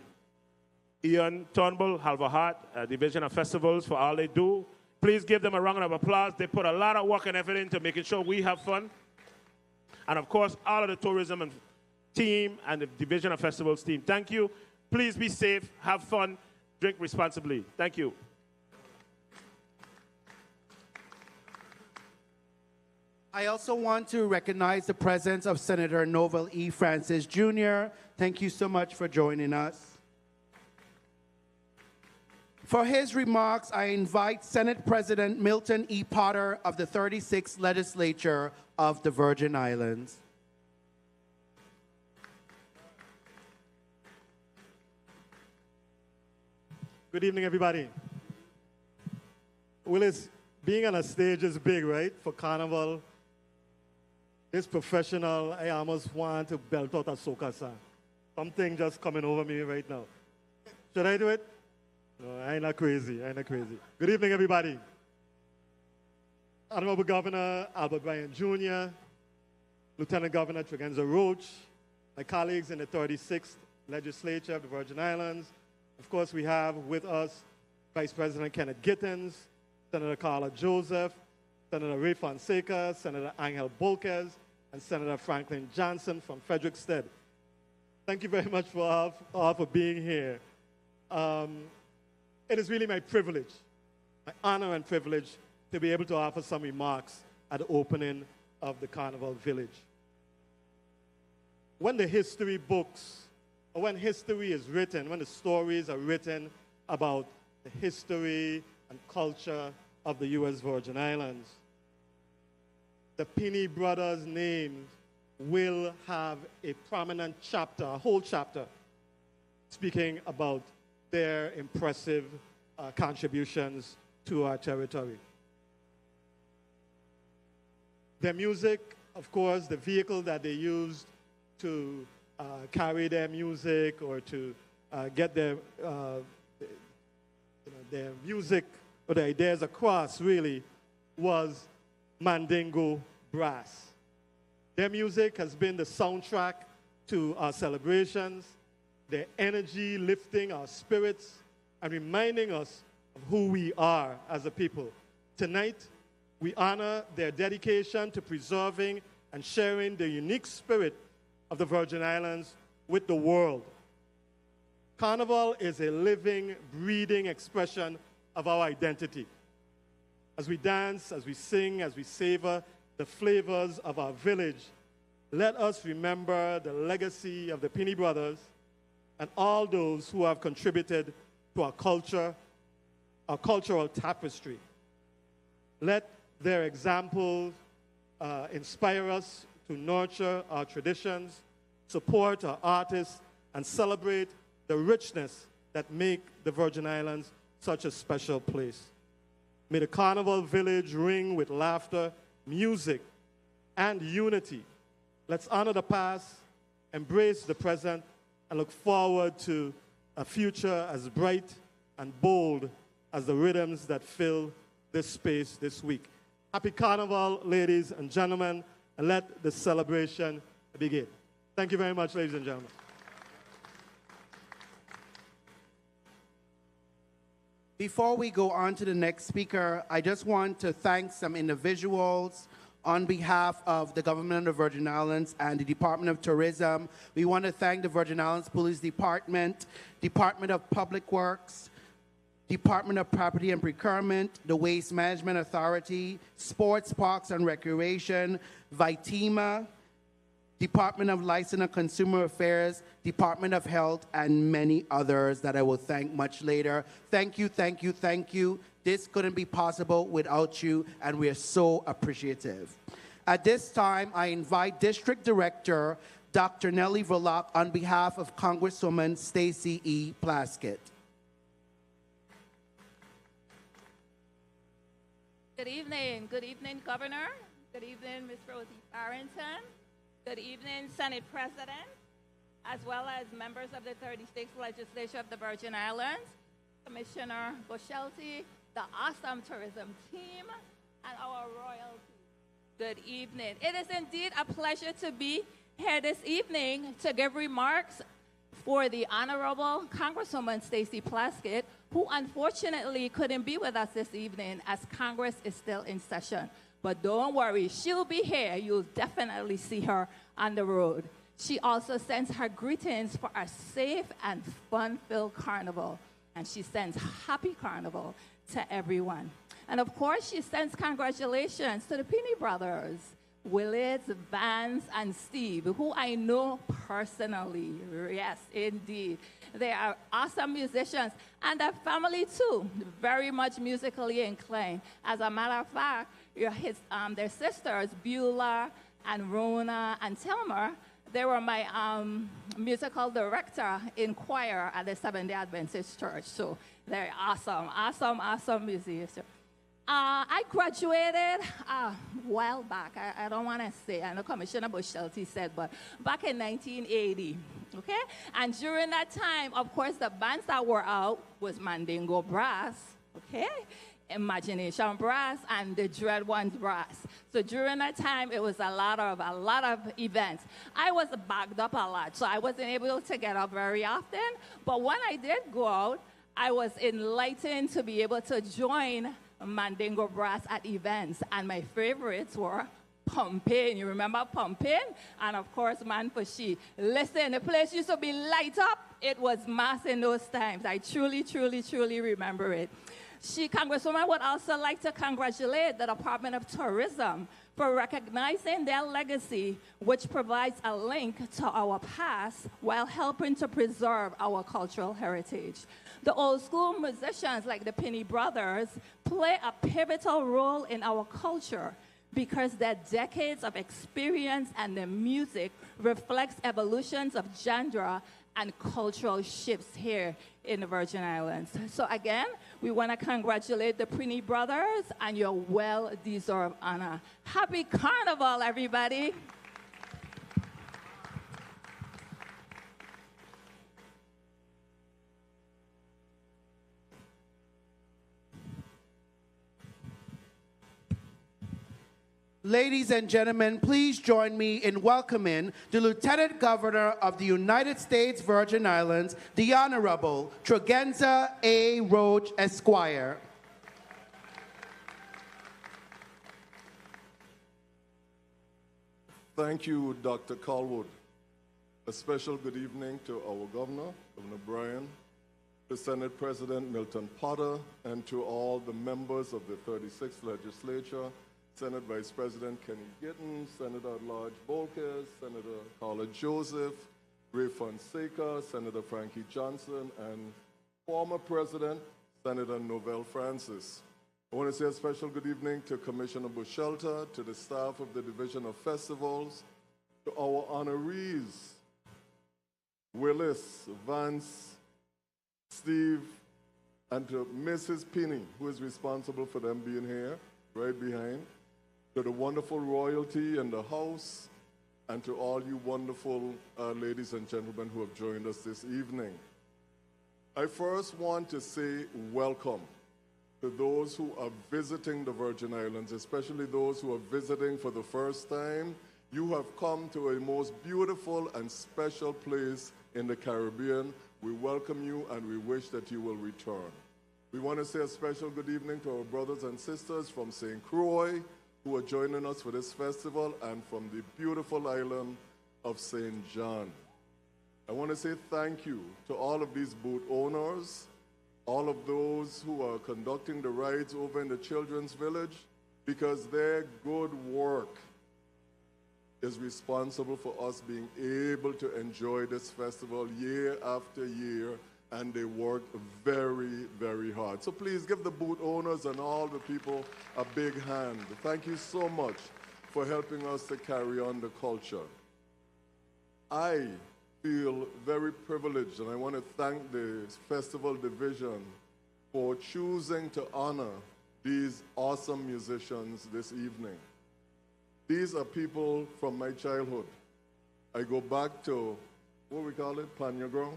Ian Turnbull, Halva Hart, Division of Festivals for all they do. Please give them a round of applause. They put a lot of work and effort into making sure we have fun. And of course, all of the tourism and team and the Division of Festivals team, thank you. Please be safe, have fun, drink responsibly. Thank you. I also want to recognize the presence of Senator Novel E. Francis Jr. Thank you so much for joining us. For his remarks, I invite Senate President Milton E. Potter of the 36th Legislature of the Virgin Islands. Good evening, everybody. Willis, being on a stage is big, right? For Carnival, this professional, I almost want to belt out a soca song. Something just coming over me right now. Should I do it? No, I ain't not crazy. I ain't not crazy. Good evening, everybody. Honorable Governor Albert Bryan Jr., Lieutenant Governor Tregenza Roach, my colleagues in the 36th Legislature of the Virgin Islands. Of course, we have with us Vice President Kenneth Gittins, Senator Carla Joseph, Senator Ray Fonseca, Senator Angel Bolquez, and Senator Franklin Johnson from Frederickstead. Thank you very much for all for being here. It is really my privilege, my honor and privilege, to be able to offer some remarks at the opening of the Carnival Village. When the history books, or when history is written, when the stories are written about the history and culture of the U.S. Virgin Islands, the Pinney brothers' names will have a prominent chapter, a whole chapter, speaking about their impressive contributions to our territory. Their music, of course, the vehicle that they used to carry their music or to get their music or their ideas across, really, was Mandingo brass. Their music has been the soundtrack to our celebrations, their energy lifting our spirits and reminding us of who we are as a people. Tonight, we honor their dedication to preserving and sharing the unique spirit of the Virgin Islands with the world. Carnival is a living, breathing expression of our identity. As we dance, as we sing, as we savor the flavors of our village, let us remember the legacy of the Pinney brothers and all those who have contributed to our culture, our cultural tapestry. Let their examples inspire us to nurture our traditions, support our artists, and celebrate the richness that make the Virgin Islands such a special place. May the Carnival Village ring with laughter, music, and unity. Let's honor the past, embrace the present, and look forward to a future as bright and bold as the rhythms that fill this space this week. Happy Carnival, ladies and gentlemen, and let the celebration begin. Thank you very much, ladies and gentlemen. Before we go on to the next speaker, I just want to thank some individuals on behalf of the government of the Virgin Islands and the Department of Tourism. We want to thank the Virgin Islands Police Department, Department of Public Works, Department of Property and Procurement, the Waste Management Authority, Sports, Parks and Recreation, Vitima, Department of License and Consumer Affairs, Department of Health, and many others that I will thank much later. Thank you, thank you, thank you. This couldn't be possible without you, and we are so appreciative. At this time, I invite District Director Dr. Nellie Verloc on behalf of Congresswoman Stacey E. Plaskett. Good evening, Governor. Good evening, Ms. Rosie Barrington. Good evening, Senate President, as well as members of the 36th Legislature of the Virgin Islands, Commissioner Boshelty, the awesome tourism team, and our royalty. Good evening. It is indeed a pleasure to be here this evening to give remarks for the Honorable Congresswoman Stacey Plaskett, who unfortunately couldn't be with us this evening as Congress is still in session. But don't worry, she'll be here. You'll definitely see her on the road. She also sends her greetings for a safe and fun-filled carnival. And she sends happy carnival to everyone. And of course, she sends congratulations to the Pinney brothers Willis, Vance, and Steve, who I know personally. Yes, indeed. They are awesome musicians, and their family too, very much musically inclined. As a matter of fact, their sisters, Beulah and Rona and Tilmer, they were my musical director in choir at the Seventh-day Adventist Church. So they're awesome musicians. I graduated a while back. I don't want to say, I know Commissioner Bushelty said, but back in 1980, okay? And during that time, of course, the bands that were out was Mandingo Brass, okay? Imagination Brass and the Dread Ones Brass. So during that time, it was a lot of events. I was backed up a lot, so I wasn't able to get up very often. But when I did go out, I was enlightened to be able to join Mandingo Brass at events, and my favorites were Pumpin'. You remember Pumpin'? And of course, Man for She. Listen, the place used to be light up. It was mass in those times. I truly remember it. Congresswoman would also like to congratulate the Department of Tourism for recognizing their legacy, which provides a link to our past while helping to preserve our cultural heritage. The old school musicians like the Pinney brothers play a pivotal role in our culture because their decades of experience and their music reflects evolutions of genre and cultural shifts here in the Virgin Islands. So again, we want to congratulate the Pinney brothers on your well-deserved honor. Happy Carnival, everybody. Ladies and gentlemen, please join me in welcoming the Lieutenant Governor of the United States Virgin Islands, the Honorable Tregenza A. Roach, Esquire. Thank you, Dr. Calwood. A special good evening to our Governor, Governor Bryan, to Senate President Milton Potter, and to all the members of the 36th Legislature, Senate Vice President Kenny Gittens, Senator at Large Bolkes, Senator Carla Joseph, Ray Fonseca, Senator Frankie Johnson, and former President, Senator Novell Francis. I want to say a special good evening to Commissioner Bushelta, to the staff of the Division of Festivals, to our honorees, Willis, Vance, Steve, and to Mrs. Pinney, who is responsible for them being here, right behind, to the wonderful royalty in the house, and to all you wonderful ladies and gentlemen who have joined us this evening. I first want to say welcome to those who are visiting the Virgin Islands, especially those who are visiting for the first time. You have come to a most beautiful and special place in the Caribbean. We welcome you and we wish that you will return. We want to say a special good evening to our brothers and sisters from St. Croix who are joining us for this festival, and from the beautiful island of St. John. I want to say thank you to all of these boat owners, all of those who are conducting the rides over in the Children's Village, because their good work is responsible for us being able to enjoy this festival year after year, and they work very, very hard. So please give the boot owners and all the people a big hand. Thank you so much for helping us to carry on the culture. I feel very privileged, and I want to thank the Festival Division for choosing to honor these awesome musicians this evening. These are people from my childhood. I go back to, what we call it, Panyagrong,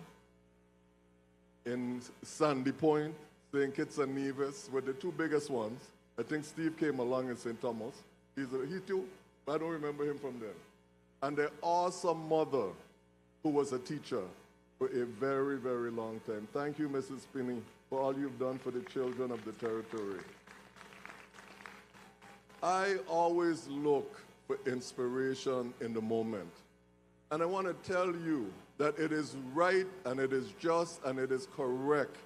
in Sandy Point, St. Kitts and Nevis were the two biggest ones. I think Steve came along in St. Thomas. He too, but I don't remember him from then. And their awesome mother, who was a teacher for a very, very long time. Thank you, Mrs. Pinney, for all you've done for the children of the territory. I always look for inspiration in the moment. And I want to tell you that it is right and it is just and it is correct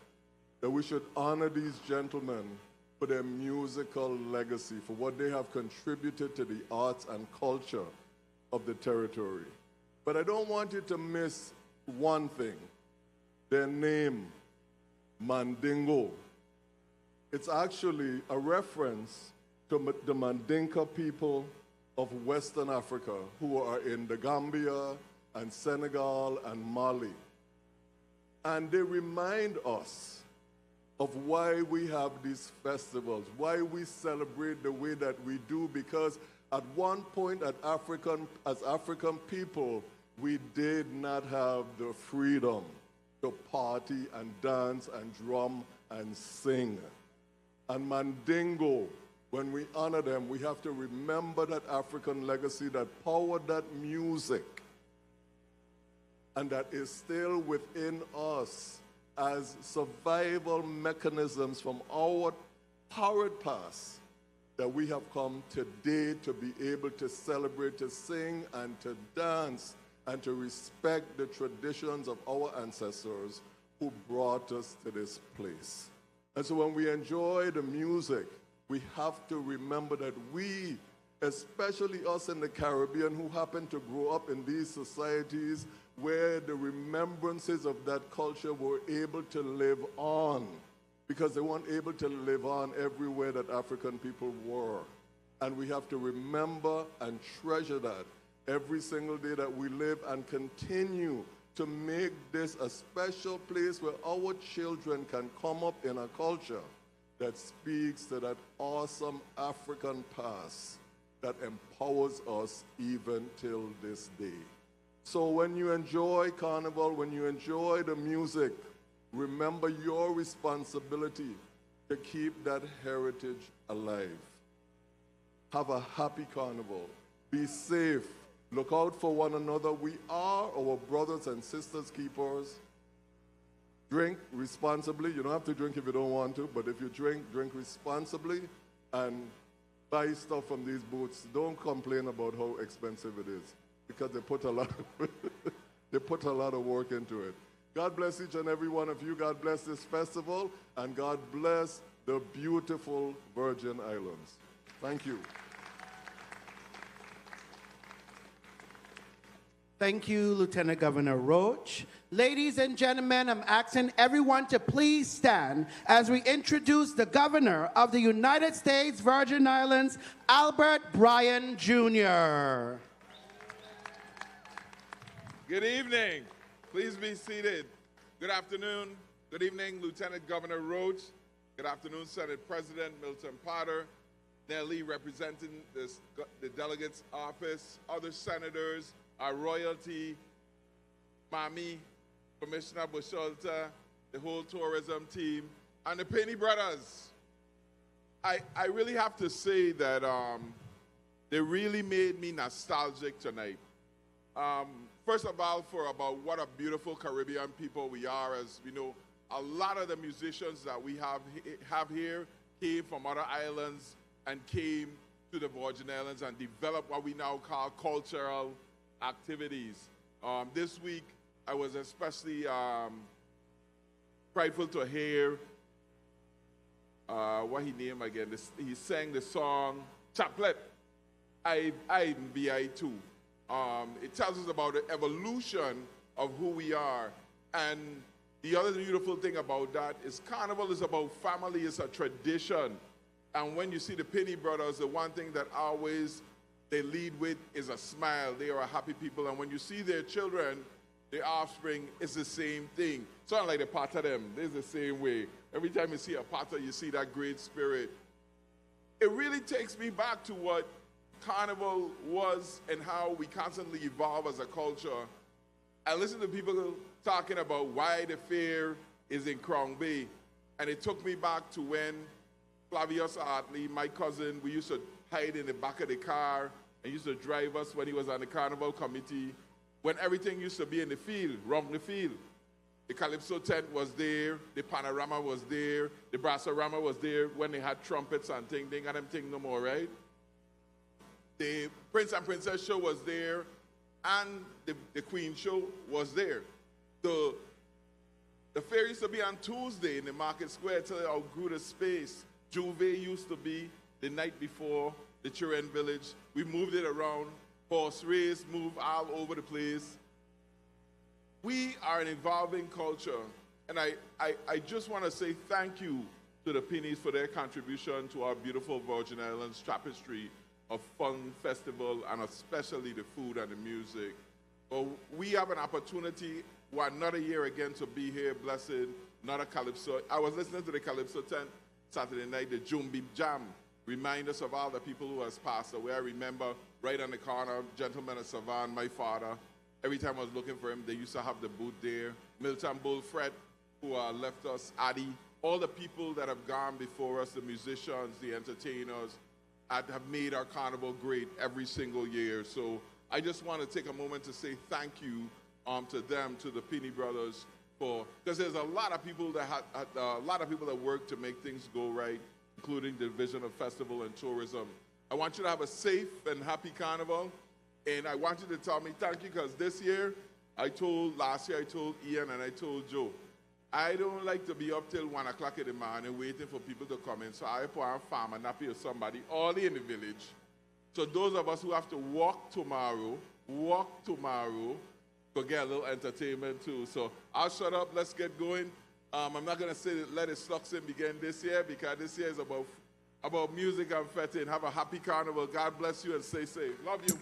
that we should honor these gentlemen for their musical legacy, for what they have contributed to the arts and culture of the territory. But I don't want you to miss one thing, their name, Mandingo. It's actually a reference to the Mandinka people of Western Africa who are in the Gambia and Senegal and Mali. And they remind us of why we have these festivals, why we celebrate the way that we do, because at one point as African people, we did not have the freedom to party and dance and drum and sing. And Mandingo, when we honor them, we have to remember that African legacy that powered that music and that is still within us as survival mechanisms from our torrid past that we have come today to be able to celebrate, to sing, and to dance, and to respect the traditions of our ancestors who brought us to this place. And so when we enjoy the music, we have to remember that we, especially us in the Caribbean who happen to grow up in these societies where the remembrances of that culture were able to live on, because they weren't able to live on everywhere that African people were. And we have to remember and treasure that every single day that we live, and continue to make this a special place where our children can come up in a culture that speaks to that awesome African past that empowers us even till this day. So when you enjoy Carnival, when you enjoy the music, remember your responsibility to keep that heritage alive. Have a happy Carnival. Be safe. Look out for one another. We are our brothers and sisters keepers. Drink responsibly. You don't have to drink if you don't want to, but if you drink, drink responsibly, and buy stuff from these booths. Don't complain about how expensive it is, because they put a lot of work into it. God bless each and every one of you. God bless this festival, and God bless the beautiful Virgin Islands. Thank you. Thank you, Lieutenant Governor Roach. Ladies and gentlemen, I'm asking everyone to please stand as we introduce the Governor of the United States Virgin Islands, Albert Bryan Jr. Good evening. Please be seated. Good afternoon. Good evening, Lieutenant Governor Roach. Good afternoon, Senate President Milton Potter, Nellie representing the delegate's office, other senators, our royalty, Mommy, Commissioner Busholta, the whole tourism team, and the Pinney brothers. I really have to say that they really made me nostalgic tonight. First of all, about what a beautiful Caribbean people we are. As we know, a lot of the musicians that we have here came from other islands and came to the Virgin Islands and developed what we now call cultural activities. This week, I was especially prideful to hear what he named again. He sang the song Chaplet, I too. It tells us about the evolution of who we are. And the other beautiful thing about that is Carnival is about family, it's a tradition. And when you see the Pinney brothers, the one thing that always they lead with is a smile. They are a happy people. And when you see their children, their offspring, it's the same thing. Sound like the part of them. It's the same way. Every time you see a Potter, you see that great spirit. It really takes me back to what Carnival was and how we constantly evolve as a culture. I listen to people talking about why the fair is in Crown Bay. And it took me back to when Flavius Hartley, my cousin, we used to hide in the back of the car and used to drive us when he was on the Carnival committee, when everything used to be in the field, round the field. The Calypso tent was there, the Panorama was there, the Brassorama was there when they had trumpets and things. They ain't got them thing no more, right? The Prince and Princess show was there, and the Queen show was there. The fair used to be on Tuesday in the Market Square till it outgrew the space. Juve used to be the night before the children village. We moved it around, horse race, moved all over the place. We are an evolving culture, and I just want to say thank you to the Pinneys for their contribution to our beautiful Virgin Islands tapestry of fun festival, and especially the food and the music. Well, we have an opportunity, another year again, to be here, blessed, another Calypso. I was listening to the Calypso tent Saturday night, the Jumbi Jam. Remind us of all the people who has passed away. I remember right on the corner, gentleman of Savan, my father. Every time I was looking for him, they used to have the booth there. Milton Bull, Fred, who left us, Adi, all the people that have gone before us, the musicians, the entertainers, have made our carnival great every single year. So I just want to take a moment to say thank you to them, to the Pinney brothers, because there's a lot of people that work to make things go right, including the Division of Festival and Tourism. I want you to have a safe and happy carnival, and I want you to tell me thank you, because last year I told Ian and I told Joe, I don't like to be up till 1 o'clock in the morning waiting for people to come in, so I put on farm and nappy or somebody early in the village. So those of us who have to walk tomorrow, to get a little entertainment too. So I'll shut up, let's get going. I'm not going to say let it sucks in begin this year, because this year is about music and fetting. Have a happy carnival. God bless you and stay safe. Love you.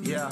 Yeah.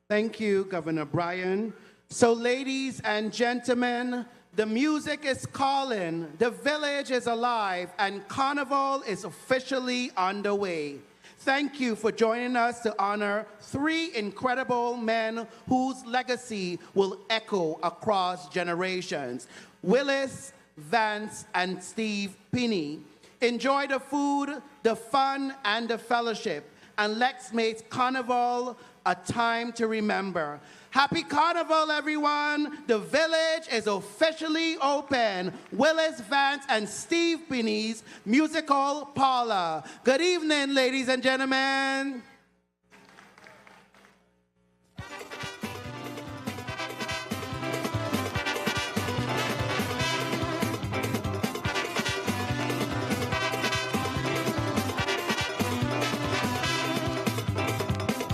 Thank you, Governor Brian. So, ladies and gentlemen, the music is calling, the village is alive, and Carnival is officially underway. Thank you for joining us to honor 3 incredible men whose legacy will echo across generations: Willis, Vance, and Steve Pinney. Enjoy the food, the fun, and the fellowship, and let's make Carnival a time to remember. Happy Carnival, everyone. The village is officially open. Willis, Vance, and Steve Pinney's musical Parlor. Good evening, ladies and gentlemen.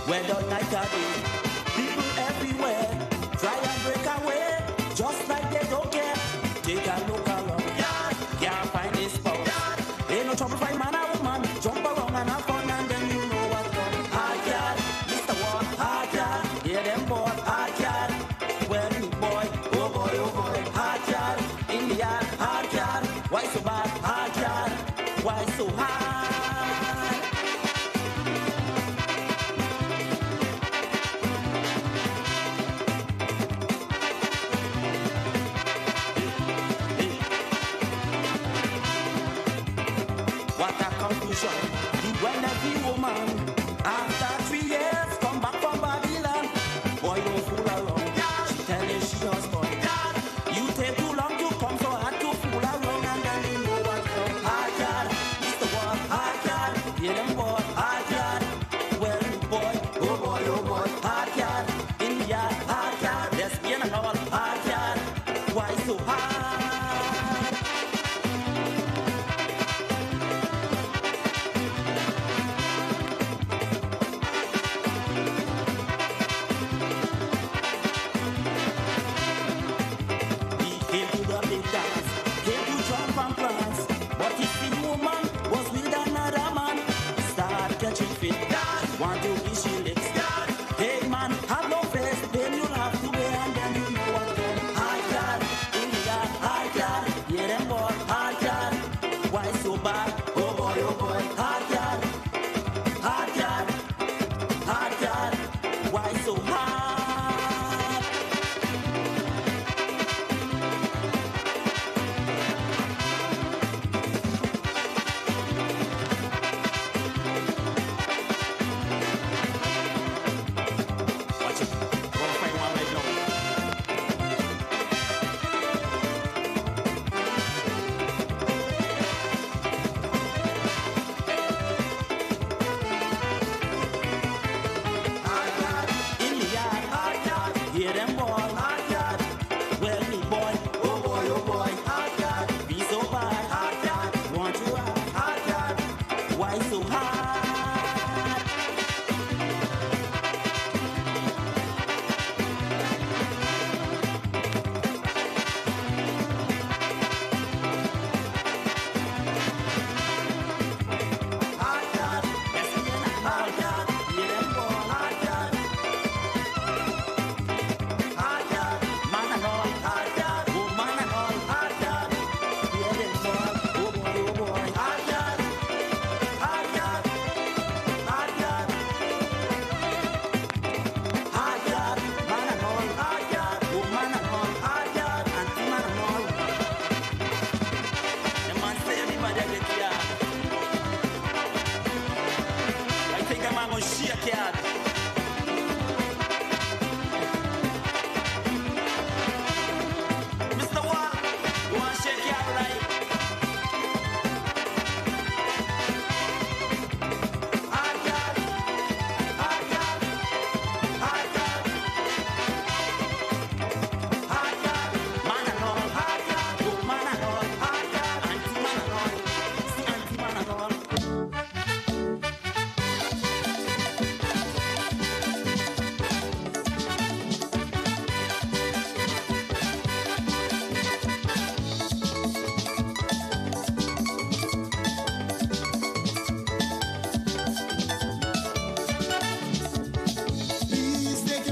Whether night or day, people everywhere try and break away, just like they don't care. Take a look around, can't find this spot. Ain't no trouble find man or woman, jump around and have fun, and then you know what's coming. Hard yard, Mr. What, hard yard, hear them boy, hard yard. Well, boy, oh boy, hard yard, in the yard, hard yard. Why so bad, hard yard, why so hard? When every woman, after 3 years, come back from Babylon, boy, don't fool around. She tell you she just born. You take too long to come, so hard to fool around, and then you know what's wrong. Hard yard, Mr. What, hard yard, hear them boy, hard yard. Well, boy, oh boy, hard yard, in the yard, hard yard. There's been another hard yard. Why so hard?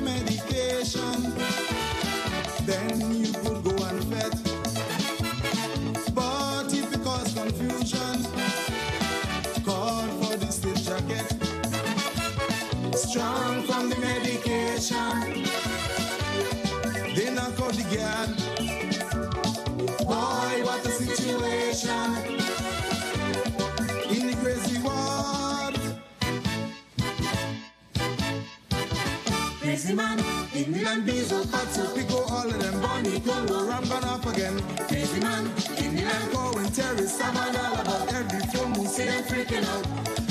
medication, then you could go unfed. But if you cause confusion, call for the slip jacket. Strong from the medication, they knock out the guard. Boy, what a situation in the crazy ward. Crazy man, in the land diesel fatso, pico all of them bunny, Congo, ram gone off again. Crazy man, in the land going terrorists, I'm all about every full moon, see them freaking out.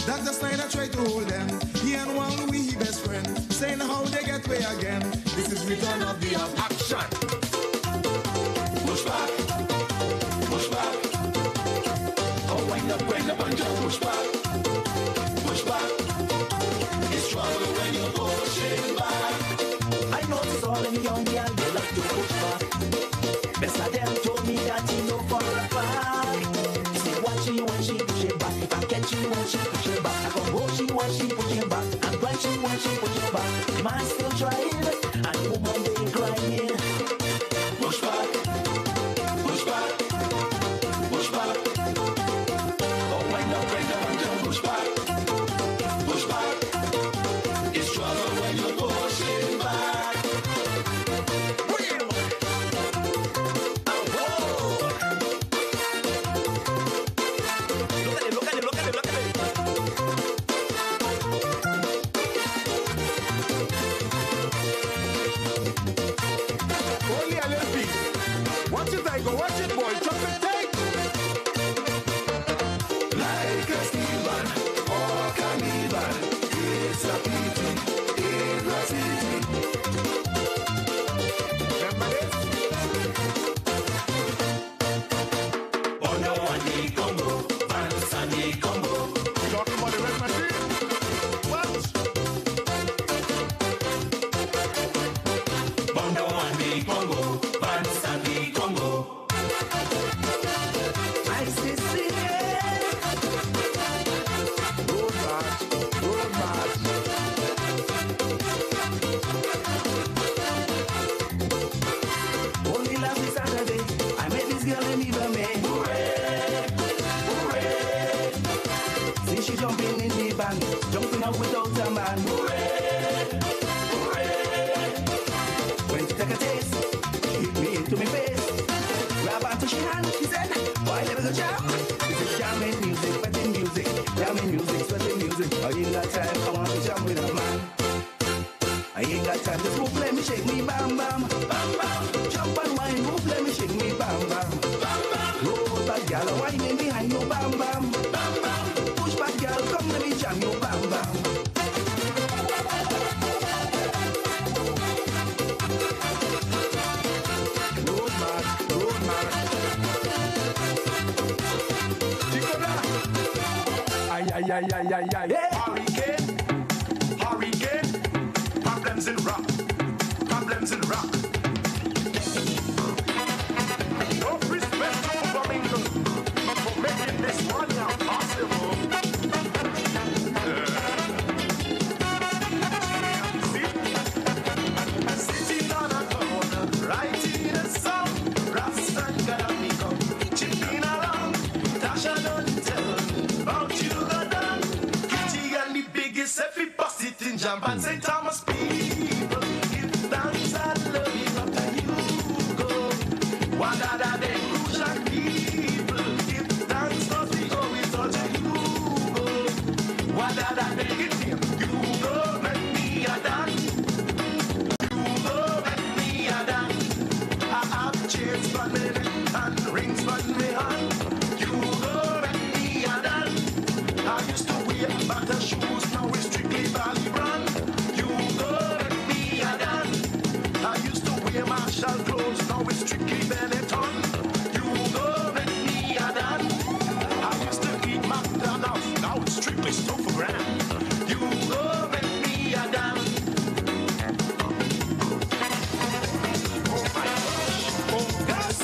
Dr. Snyder tried to hold them, he and one Louis, he best friend, saying how they get way again. This is return of the action. Push back, push back. Oh, wind up and just push back, push back. It's trouble when you're pushing back. I notice all of the young girls, they like to push back. Best of them told me that you know for a fact. You say watch you when she push it back. If I catch you when she push it back, I come hold you when she push it back. And grind you when she push it back. Man still trying, and woman they crying. Push back, push back, push back. Oh, wind up and just push back, push back. It's trouble when you're pushing back. Only a little piece. Watch it, I go. Watch it, boy. Chop it tight. Like a Steven or Cannibal, it's a pity, it's a city. Remember this? Bono and the Congo, Vance and the Congo. Talking about the red machine? What? Bono and the Congo, Vance and the Congo. I see road march, road march. Only last Saturday, I met this girl in Ibrahim. Hooray, hooray. See she jumping in the band, jumping up without a man. Hooray, hooray. When she take a taste, she hit me into my face. Grab onto she hand, she said, why never go jam? She said, jamming music, sweating music, jamming music, sweating music. I ain't got time, I want to jam with a man. I ain't got time, just move, let me shake me, bam, bam, bam, bam. Jump and wine, move, let me shake me, bam, bam, bam, bam. Roll back, girl, whining behind you, bam, bam, bam, bam. Push back, girl, come let me jam you, bam, bam. Road march, road march. Ay, ay, ay, ay, ay, ay. Hurricane, hurricane. Problems in rock, problems in rock. No respect to Flamingo for making this one now possible. Sitting on a corner, writing a song. Rasta gotta be come, chipping around. Tasha don't tell about you the done. Kitty and the biggest if he bust it in jump and St. Thomas people. Give thanks and love you after you go. Wadada them crucial people. Give thanks cause we go with all to you go. Wadada them give him. You go make me a dance. You go make me a dance. I have chains for me and rings for me hand. You go make me a dance. I used to wear butter shoes, now it's strictly Valley brand. You go make me a dance. I used to wear Marshall clothes, now it's strictly Benetton. You go make me a dance. I used to eat McDonald's, now it's strictly stuff for grand. You go make me a dance. Oh my gosh, oh gosh.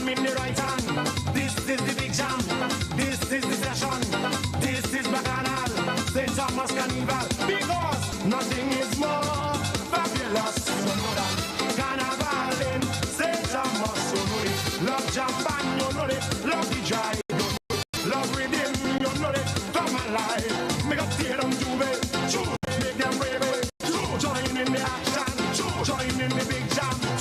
jam in the right hand. This is the big jam. This is the session. This is Bacchanal, St. Thomas Carnival. Because nothing is more fabulous than Carnival in St. Thomas. You know it. Love champagne, you know it. Love the joy, you know it. Love rhythm, you know it. Come alive. Make up tear them juve. Make them brave. Join in the action. Join in the big jam.